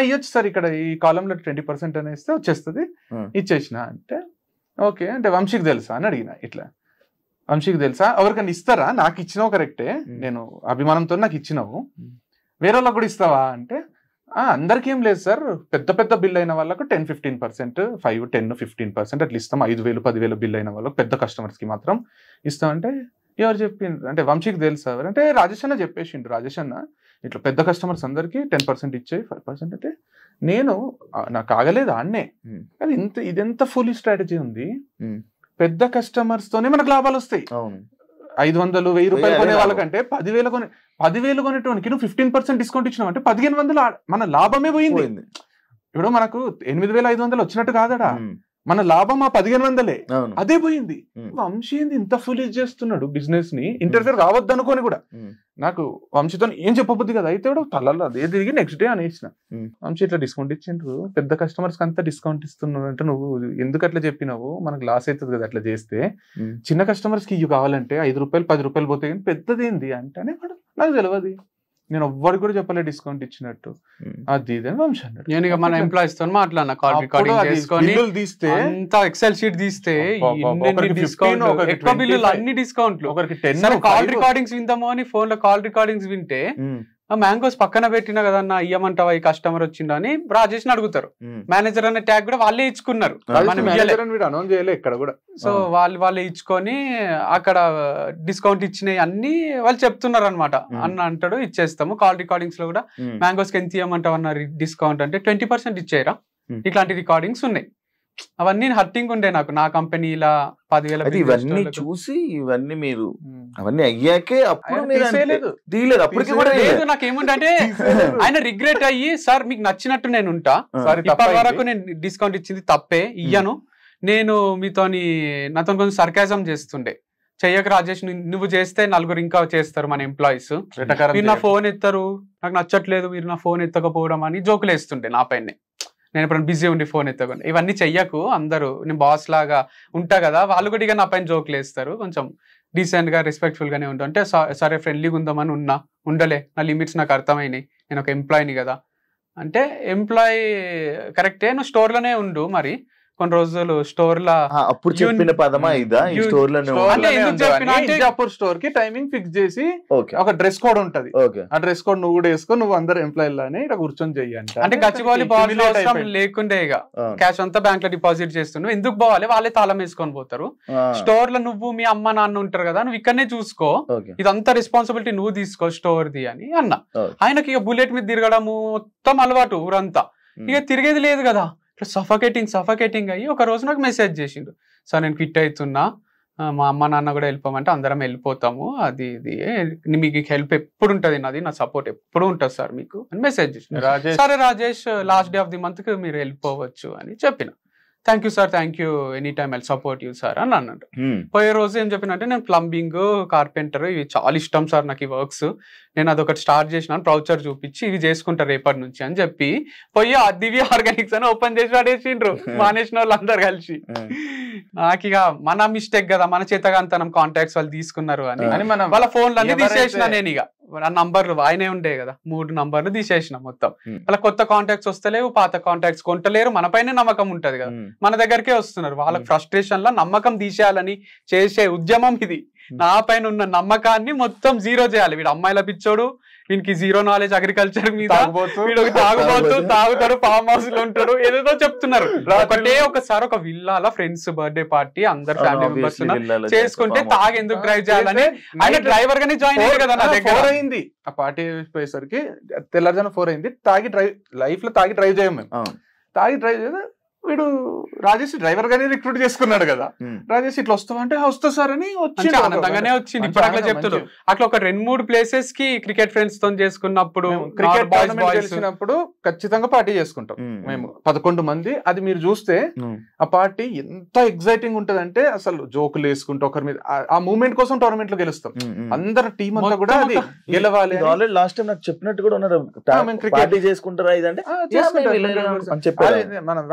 ఇవ్వచ్చు సార్ ఇక్కడ ఈ కాలంలో 20% అనేస్తే వచ్చేస్తుంది ఇచ్చేసిన అంటే ఓకే అంటే వంశీకి తెలుసా అని అడిగిన ఇట్లా వంశీకి తెలుసా ఎవరికైనా ఇస్తారా నాకు ఇచ్చినావు కరెక్టే నేను అభిమానంతో నాకు ఇచ్చినావు వేరే వాళ్ళకి కూడా ఇస్తావా అంటే అందరికి ఏం లేదు సార్ పెద్ద పెద్ద బిల్ అయిన వాళ్ళకు 10-15% 5-10-15% అట్లా ఇస్తాం 5,000-10,000 బిల్ అయిన వాళ్ళకి పెద్ద కస్టమర్స్ కి మాత్రం ఇస్తామంటే ఎవరు చెప్పిండ్రు అంటే వంశీకి తెలుసా అంటే రాజేష్ అన్న చెప్పేసిండు రాజేష్ అన్న ఇట్లా పెద్ద కస్టమర్స్ అందరికి 10% ఇచ్చాయి 5% అంటే నేను నాకు ఆగలేదు ఆడనే కానీ ఇదెంత ఫుల్ స్ట్రాటజీ ఉంది పెద్ద కస్టమర్స్ తోనే మనకు లాభాలు వస్తాయి 500-1000 రూపాయలు కొనే వాళ్ళకంటే 10,000 కొనేటోనికి నువ్వు 15% డిస్కౌంట్ ఇచ్చినావు అంటే 1,500 మన లాభమే పోయింది ఇప్పుడు మనకు 8,500 వచ్చినట్టు కాదడా మన లాభం 1,500 అదే పోయింది వంశీ ఏంది ఇంత ఫుల్ చేస్తున్నాడు బిజినెస్ ని ఇంటర్ఫియర్ కావద్దు అనుకోని కూడా నాకు వంశీతో ఏం చెప్పబుద్ది కదా అయితే తలలో అదే తిరిగి నెక్స్ట్ డే అనేసిన వంశీ ఇట్లా డిస్కౌంట్ ఇచ్చిండ్రు పెద్ద కస్టమర్స్ కి అంతా డిస్కౌంట్ ఇస్తున్నాడు అంటే నువ్వు ఎందుకు అట్లా చెప్పినావు మనకు లాస్ అవుతుంది కదా అట్లా చేస్తే చిన్న కస్టమర్స్ కి ఇవి కావాలంటే 5 రూపాయలు 10 రూపాయలు పోతే కానీ పెద్దది ఏంది అంటేనే నాకు తెలియదు నేను ఎవ్వరికి కూడా చెప్పలే డిస్కౌంట్ ఇచ్చినట్టు అది ఇది అని వంశీ అన్నాడు నేను ఇక మన ఎంప్లాయీస్ తో మాట్లాడినా కాల్ రికార్డింగ్ చేసుకొని అంతా ఎక్సెల్ షీట్ తీస్తే ఎక్కువ బిల్లులు అన్ని డిస్కౌంట్లు కాల్ రికార్డింగ్స్ విందాము అని ఫోన్ లో కాల్ రికార్డింగ్స్ వింటే మ్యాంగోస్ పక్కన పెట్టినా కదన్నా ఇయ్యమంటావా ఈ కస్టమర్ వచ్చిండా అని రాజేష్ ని అడుగుతారు మేనేజర్ అనే ట్యాగ్ కూడా వాళ్ళే ఇచ్చుకున్నారు సో వాళ్ళే ఇచ్చుకొని అక్కడ డిస్కౌంట్ ఇచ్చినవి అన్ని వాళ్ళు చెప్తున్నారు అనమాట అన్న అంటాడు ఇచ్చేస్తాము కాల్ రికార్డింగ్స్ లో కూడా మ్యాంగోస్ కి ఎంత ఇయ్యమంటావు అన్నారు డిస్కౌంట్ అంటే 20% ఇచ్చేయరా ఇట్లాంటి రికార్డింగ్స్ ఉన్నాయి అవన్నీ హర్టింగ్ ఉండే నాకు నా కంపెనీ ఇలా 10,000 ఇవన్నీ చూసి ఇవన్నీ మీరు అవన్నీ అయ్యాకే అప్పుడు తీయలేదు అప్పటికి కూడా లేదు నాకేముంటే ఆయన రిగ్రెట్ అయ్యి సార్ మీకు నచ్చినట్టు నేను ఉంటా ఇప్పటి వరకు నేను డిస్కౌంట్ ఇచ్చింది తప్పే ఇయ్యను నేను నాతో కొంచెం సర్కాజం చేస్తుండే చెయ్యక రాజేష్ నువ్వు చేస్తే నలుగురు ఇంకా చేస్తారు మన ఎంప్లాయీస్ మీరు నా ఫోన్ ఎత్తారు నాకు నచ్చట్లేదు మీరు నా ఫోన్ ఎత్తకపోవడం అని జోకులు వేస్తుండే నా పైన నేను ఇప్పుడు బిజీ ఉండి ఫోన్ ఎత్తకుండా ఇవన్నీ చెయ్యకు అందరూ నేను బాస్ లాగా ఉంటా కదా వాళ్ళు కూడా ఇక నా పైన జోకులు వేస్తారు కొంచెం డీసెంట్ గా రెస్పెక్ట్ఫుల్ గానే ఉంటా అంటే సరే ఫ్రెండ్లీగా ఉందామని ఉండలే నా లిమిట్స్ నాకు అర్థమైనాయి నేను ఒక ఎంప్లాయీని కదా అంటే ఎంప్లాయీ కరెక్టే నువ్వు స్టోర్ లోనే ఉండు మరి కొన్ని రోజులు స్టోర్ లా అప్పుడు చెప్పిన పదమా ఇదా ఈ స్టోర్ లో స్టోర్ కి టైమింగ్ ఫిక్స్ చేసి ఒక డ్రెస్ కోడ్ ఉంటది ఆ డ్రెస్ కోడ్ నువ్వు కూడా వేసుకో నువ్వు అందరు ఎంప్లాయీ లానే ఇక్కడ కూర్చొని చెయ్యండి అంటే గచ్చిబౌలి లేకుండే ఇక క్యాష్ అంతా బ్యాంక్ లో డిపాజిట్ చేస్తున్నావు ఎందుకు పోవాలి వాళ్ళే తాళం వేసుకొని పోతారు స్టోర్ లో నువ్వు మీ అమ్మ నాన్న ఉంటారు కదా నువ్వు ఇక్కడనే చూసుకో ఇదంతా రెస్పాన్సిబిలిటీ నువ్వు తీసుకో స్టోర్ ది అని అన్న ఆయనకి ఇక బుల్లెట్ మీద తిరగడము మొత్తం అలవాటు ఊరంతా ఇక తిరిగేది లేదు కదా సఫకేటింగ్ అయ్యి ఒక రోజు నాకు మెసేజ్ చేసిండు సార్ నేను క్విట్ అవుతున్నా మా అమ్మ నాన్న కూడా వెళ్ళిపోమంటే అందరం వెళ్ళిపోతాము అది ఇది మీకు హెల్ప్ ఎప్పుడు ఉంటుంది నాది నా సపోర్ట్ ఎప్పుడు ఉంటుంది సార్ మీకు అని మెసేజ్ చేసిండు సరే Rajesh last day of the month కి మీరు వెళ్ళిపోవచ్చు అని చెప్పిన thank you sir thank you any time I'll support you sir అని అన్నాడు పోయే రోజు ఏం చెప్పినంటే నేను ప్లంబింగ్ కార్పెంటర్ ఇవి చాలా ఇష్టం సార్ నాకు ఈ వర్క్స్ నేను అదొకటి స్టార్ట్ చేసినాను ప్రౌచర్ చూపించి ఇవి చేసుకుంటా రేపటి నుంచి అని చెప్పి పోయి దివ్య ఆర్గానిక్స్ అని ఓపెన్ చేసి పడేసిండ్రు మానేసిన వాళ్ళు అందరు కలిసి నాకు ఇక మన మిస్టేక్ కదా మన చేతగాంతనం కాంటాక్ట్స్ వాళ్ళు తీసుకున్నారు అని వాళ్ళ ఫోన్లు అన్ని తీసేసిన నేను ఇక ఆ నంబర్లు ఆయనే ఉండే కదా 3 నంబర్లు తీసేసిన మొత్తం వాళ్ళ కొత్త కాంటాక్ట్స్ వస్తలేవు పాత కాంటాక్ట్స్ కొంటలేరు మన పైన నమ్మకం ఉంటది కదా మన దగ్గరకే వస్తున్నారు వాళ్ళకి ఫ్రస్ట్రేషన్ లో నమ్మకం తీసేయాలని చేసే ఉద్యమం ఇది నా పైన ఉన్న నమ్మకాన్ని మొత్తం జీరో చేయాలి వీడు అమ్మాయిల పిచ్చోడు వీనికి జీరో నాలెడ్జ్ అగ్రికల్చర్ మీద వీడు తాగుతాడు ఫామ్ హౌస్ లో ఉంటాడు ఏదేదో చెప్తున్నారు ఒకసారి ఒక విల్లాల ఫ్రెండ్స్ బర్త్డే పార్టీ అందరు ఫ్యామిలీ మెంబర్స్ చేసుకుంటే తాగెందుకు డ్రైవ్ చేయాలని ఆయన డ్రైవర్ గానే జాయిన్ అయ్యారు కదా నా దగ్గర అయింది ఆ పార్టీ పోయేసరికి తెల్లారుజామున 4 అయింది తాగి డ్రైవ్ లైఫ్ లో తాగి డ్రైవ్ చేయం మేము తాగి డ్రైవ్ చేయాలి వీడు రాజేష్ డ్రైవర్ గానే రిక్రూట్ చేసుకున్నాడు కదా రాజేష్ ఇట్లా వస్తామంటే వస్తా సార్ అని వచ్చి ఆనందంగానే వచ్చింది ఇప్పుడు అట్లా చెప్తాడు అట్లా ఒక 2-3 ప్లేసెస్ కి క్రికెట్ ఫ్రెండ్స్ తో చేసుకున్నప్పుడు క్రికెట్ గెలిచినప్పుడు ఖచ్చితంగా పార్టీ చేసుకుంటాం మేము 11 మంది అది మీరు చూస్తే ఆ పార్టీ ఎంత ఎగ్జైటింగ్ ఉంటది అంటే అసలు జోకులు వేసుకుంటూ ఒకరి మీద ఆ మూమెంట్ కోసం టోర్నమెంట్ లో గెలుస్తాం అందరు టీం అంతా కూడా అది గెలవాలి లాస్ట్ టైం నాకు చెప్పినట్టు కూడా ఉన్నారు పార్టీ చేసుకుంటారా ఇదంటే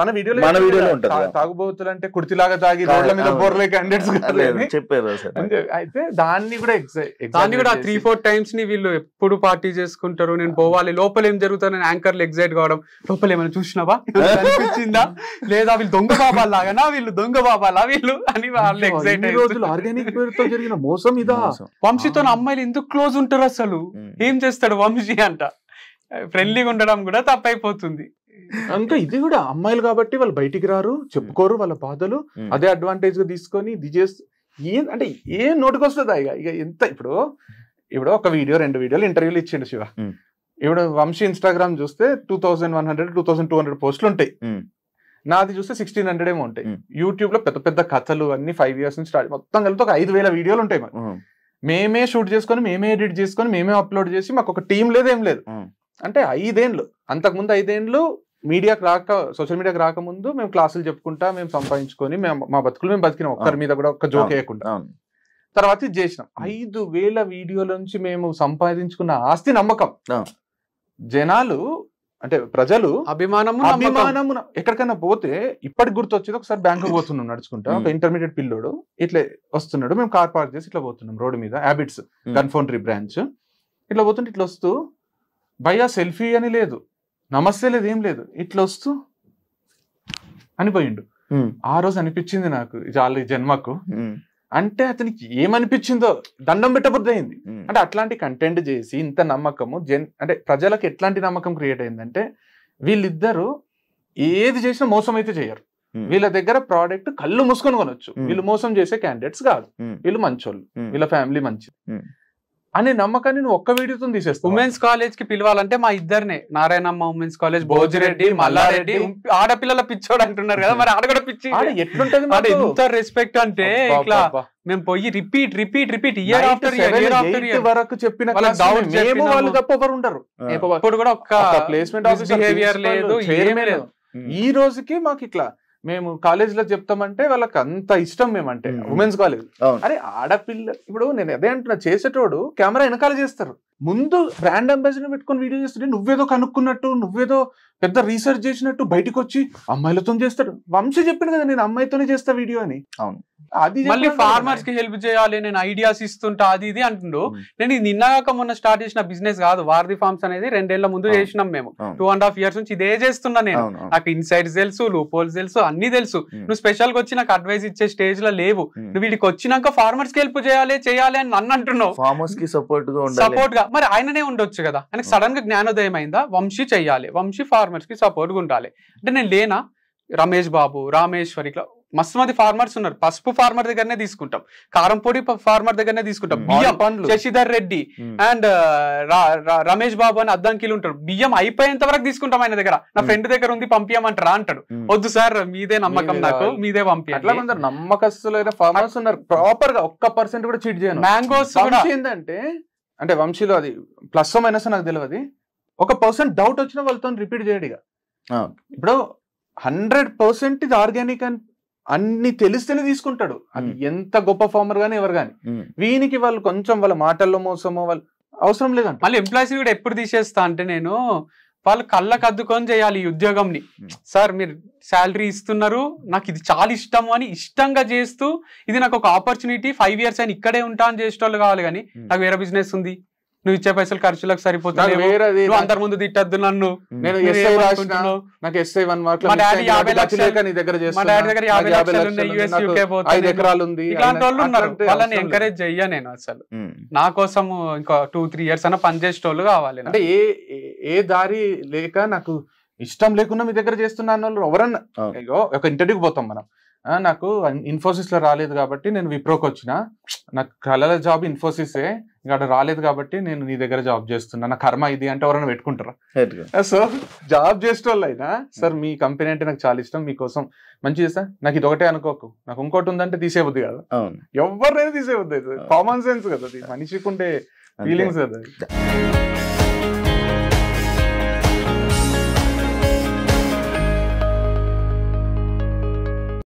మన వీడియో మన వీడియోలో ఉంటుంది. తాగుబోతులు అంటే కుర్తిలాగా తాగి రోడ్ల మీద బోర్లే క్యాండిడేట్స్ చెప్పారు. అయితే దాన్ని కూడా 3-4 టైమ్స్ ని వీళ్ళు ఎప్పుడు పార్టీ చేసుకుంటారు. నేను పోవాలి, లోపల ఏం జరుగుతుందని యాంకర్లు ఎగ్జైట్ కావడం, లోపల ఏమైనా చూసినావా అనిపించిందా, లేదా వీళ్ళు దొంగ బాబాలాగానా, వీళ్ళు దొంగ బాబాలా వీళ్ళు అని వాళ్ళు ఎగ్జైట్ అయ్యారు. ఆర్గానిక్ పేరుతో జరిగిన మోసం ఇదా. వంశీతో అమ్మాయిలు ఎందుకు క్లోజ్ ఉంటారు అసలు, ఏం చేస్తాడు వంశీ అంట, ఫ్రెండ్లీగా ఉండడం కూడా తప్పైపోతుంది. ఇంకా ఇది కూడా అమ్మాయిలు కాబట్టి వాళ్ళు బయటికి రారు, చెప్పుకోరు వాళ్ళ బాధలు, అదే అడ్వాంటేజ్ గా తీసుకొని ఇది చేస్తూ అంటే ఏం నోటికి వస్తుందా ఇక ఎంత. ఇప్పుడు ఒక వీడియో 2 వీడియోలు ఇంటర్వ్యూలు ఇచ్చిండు శివ. ఇప్పుడు వంశీ ఇన్స్టాగ్రామ్ చూస్తే 2100 2200 పోస్టులు ఉంటాయి, నాది చూస్తే 1600 ఏమో ఉంటాయి. యూట్యూబ్ లో పెద్ద పెద్ద కథలు అన్ని 5 years నుంచి స్టార్ట్, మొత్తం కలిపి ఒక 5000 వీడియోలు ఉంటాయి. మేమే షూట్ చేసుకొని, మేమే ఎడిట్ చేసుకొని, మేమే అప్లోడ్ చేసి, మాకు ఒక టీం లేదు, ఏం లేదు. అంటే 5 ఏళ్ళు, అంతకుముందు 5 ఏళ్ళు మీడియాకి రాక, సోషల్ మీడియాకి రాకముందు మేము క్లాసులు చెప్పుకుంటా, మేము సంపాదించుకొని, మా బతుకులు మేము బతికినాం, ఒక్కరి మీద కూడా ఒక్క జోక్ వేయకుండా. తర్వాత ఇది చేసినాం. 5000 వీడియోల నుంచి మేము సంపాదించుకున్న ఆస్తి నమ్మకం. జనాలు అంటే ప్రజలు అభిమానము. ఎక్కడికైనా పోతే ఇప్పటికి గుర్తొచ్చేది, ఒకసారి బ్యాంకు పోతున్నాం నడుచుకుంటా, ఒక ఇంటర్మీడియట్ పిల్లోడు ఇట్లా వస్తున్నాడు, మేము కార్ పార్క్ చేసి ఇట్లా పోతున్నాం రోడ్డు మీద, హ్యాబిట్స్ గన్ఫౌండరీ బ్రాంచ్, ఇట్లా పోతుంటే ఇట్లా వస్తూ భయ్యా సెల్ఫీ అని లేదు, నమస్తే లేదు, ఏం లేదు, ఇట్లా వస్తూ అనిపోయిండు. ఆ రోజు అనిపించింది నాకు చాలా జన్మకు. అంటే అతనికి ఏమనిపించిందో దండం పెట్టబుద్ధి అయింది. అంటే అట్లాంటి కంటెంట్ చేసి ఇంత నమ్మకము అంటే ప్రజలకు ఎట్లాంటి నమ్మకం క్రియేట్ అయిందంటే, వీళ్ళిద్దరూ ఏది చేసినా మోసం అయితే చేయరు. వీళ్ళ దగ్గర ప్రోడక్ట్ కళ్ళు మూసుకొని కొనొచ్చు, వీళ్ళు మోసం చేసే క్యాండిడేట్స్ కాదు, వీళ్ళు మంచోళ్ళు, వీళ్ళ ఫ్యామిలీ మంచిది అనే నమ్మకాన్ని నువ్వు ఒక్క వీడియోతో తీసేస్తావు. ఉమెన్స్ కాలేజ్ కి పిలవాలంటే మా ఇద్దరినే, నారాయణమ్మ ఉమెన్స్ కాలేజ్, భోజిరెడ్డి, మల్లారెడ్డి, ఆడపిల్లల పిచ్చోడు అంటున్నారు కదా, మరి ఆడ కూడా పిచ్చి ఎట్లుంటది. ఎంత రెస్పెక్ట్ అంటే ఇట్లా మేము పోయి రిపీట్ ఇయర్ ఆఫ్టర్ ఇయర్ వరకు చెప్పిన వాళ్ళు తప్ప ఎవరు ఉండరు. ఇప్పుడు కూడా ఒక్క ప్లేస్మెంట్ బిహేవియర్ లేదు, ఏమీ లేదు. ఈ రోజుకి మాకు ఇట్లా మేము కాలేజీలో చెప్తామంటే వాళ్ళకి అంత ఇష్టం మేమంటే, ఉమెన్స్ కాలేజ్. అరే ఆడపిల్ల, ఇప్పుడు నేను అదే అంటున్నా, చేసేటోడు కెమెరా వెనకాల చేస్తారు, ముందు బ్రాండ్ అంబాసిడర్ పెట్టుకొని వీడియో చేస్తుంటే నువ్వేదో కనుక్కున్నట్టు, నువ్వేదో పెద్ద రీసెర్చ్ చేసినట్టు బయటకు వచ్చి అమ్మాయిలతో చేస్తాడు. వంశీ చెప్పింది కదా నేను అమ్మాయితోనే చేస్తా వీడియో అని. అవును, అది మళ్ళీ ఫార్మర్స్ కి హెల్ప్ చేయాలి, నేను ఐడియాస్ ఇస్తుంటా, అది ఇది అంటుండు. నేను ఇది నిన్నగాక మొన్న స్టార్ట్ చేసిన బిజినెస్ కాదు, వారధి ఫార్మ్స్ అనేది 2 ఏళ్ల ముందు చేసినాం మేము. 2.5 years నుంచి ఇదే చేస్తున్నా నేను. నాకు ఇన్సైడ్స్ తెలుసు, లూపోల్స్ తెలుసు, అన్ని తెలుసు. నువ్వు స్పెషల్ గా వచ్చి నాకు అడ్వైస్ ఇచ్చే స్టేజ్ లో లేవు. నువ్వు వీడికి వచ్చినాక ఫార్మర్స్ కి హెల్ప్ చేయాలి అని నన్ను అంటున్నావు. ఫార్మర్స్ కి సపోర్ట్ గా మరి ఆయననే ఉండొచ్చు కదా. ఆయనకు సడన్ గా జ్ఞానోదయం అయిందా, వంశీ చెయ్యాలి, వంశీ ఫార్మర్స్ కి సపోర్ట్ గా ఉండాలి అంటే నేను లేనా. రమేష్ బాబు, రామేశ్వరి, ఇట్లా మస్తు మంది ఫార్మర్స్ ఉన్నారు. పసుపు ఫార్మర్ దగ్గరనే తీసుకుంటాం, కారం పొడి ఫార్మర్ దగ్గరనే తీసుకుంటాం, బియ్యం శశిధర్ రెడ్డి అండ్ రమేష్ బాబు అని అద్దంకిలు ఉంటారు. బియ్యం అయిపోయేంత వరకు తీసుకుంటాం ఆయన దగ్గర. నా ఫ్రెండ్ దగ్గర ఉంది పంపించమంటారా అంటాడు. వద్దు సార్ మీదే నమ్మకం, నాకు మీదే పంపించాలి. నమ్మకస్తులైన ఫార్మర్స్ ఉన్నారు, ప్రాపర్ గా 1% కూడా చీట్ చేయను. మ్యాంగోస్ ఏంటంటే, అంటే వంశీలో అది ప్లస్ మైనస్ నాకు తెలియదు, 1% డౌట్ వచ్చినా వాళ్ళతో రిపీట్ చేయడు. ఇప్పుడు 100% ఇది ఆర్గానిక్ అని అన్ని తెలిస్తేనే తీసుకుంటాడు. అది ఎంత గొప్ప ఫార్మర్ గానీ ఎవరు గానీ. వీనికి వాళ్ళు కొంచెం వాళ్ళ మాటల్లో మోసమో వాళ్ళు అవసరం లేదంట. మళ్ళీ ఎంప్లాయీస్ కూడా ఎప్పుడు తీసేస్తా అంటే, నేను వాళ్ళు కళ్ళకు అద్దుకొని చేయాలి ఈ ఉద్యోగంని. సార్ మీరు శాలరీ ఇస్తున్నారు, నాకు ఇది చాలా ఇష్టము అని ఇష్టంగా చేస్తూ, ఇది నాకు ఒక ఆపర్చునిటీ, 5 years అయినా ఇక్కడే ఉంటా అని చేసేటోళ్ళు కావాలి. కానీ నాకు వేరే బిజినెస్ ఉంది, నువ్వు ఇచ్చే పైసలు ఖర్చులకు సరిపోతుంది, అందరి ముందు తిట్టద్దు నన్ను, నేను నాకు SI 1 mark మా డాడీ 50 లక్షలు, మా డాడీ దగ్గర 50 లక్షలు ఉన్నాయి, US UK పోతే, ఇలాంటి వాళ్ళు ఉన్నారు. వాళ్ళని ఎంకరేజ్ చెయ్యా నేను అసలు. నా కోసం ఇంకా 2-3 years అయినా పనిచేసేటోళ్ళు కావాలి. అంటే ఏ దారి లేక నాకు ఇష్టం లేకుండా మీ దగ్గర చేస్తున్న వాళ్ళు ఎవరన్నా, ఒక ఇంటర్వ్యూకి పోతాం మనం, నాకు ఇన్ఫోసిస్ లో రాలేదు కాబట్టి నేను విప్రోకి వచ్చిన, నాకు కళల జాబ్ ఇన్ఫోసిసే, ఇక్కడ రాలేదు కాబట్టి నేను నీ దగ్గర జాబ్ చేస్తున్నా, నా కర్మ ఇది అంటే ఎవరైనా పెట్టుకుంటారా? సో జాబ్ చేసేటోళ్ళు అయినా, సార్ మీ కంపెనీ అంటే నాకు చాలా ఇష్టం, మీకోసం మంచి చేస్తా, నాకు ఇది ఒకటే అనుకోకు, నాకు ఇంకోటి ఉందంటే తీసేవద్దు కదా, ఎవరినైనా తీసేవద్దు. కామన్ సెన్స్ కదా, మనిషికి ఉండే ఫీలింగ్స్ కదా.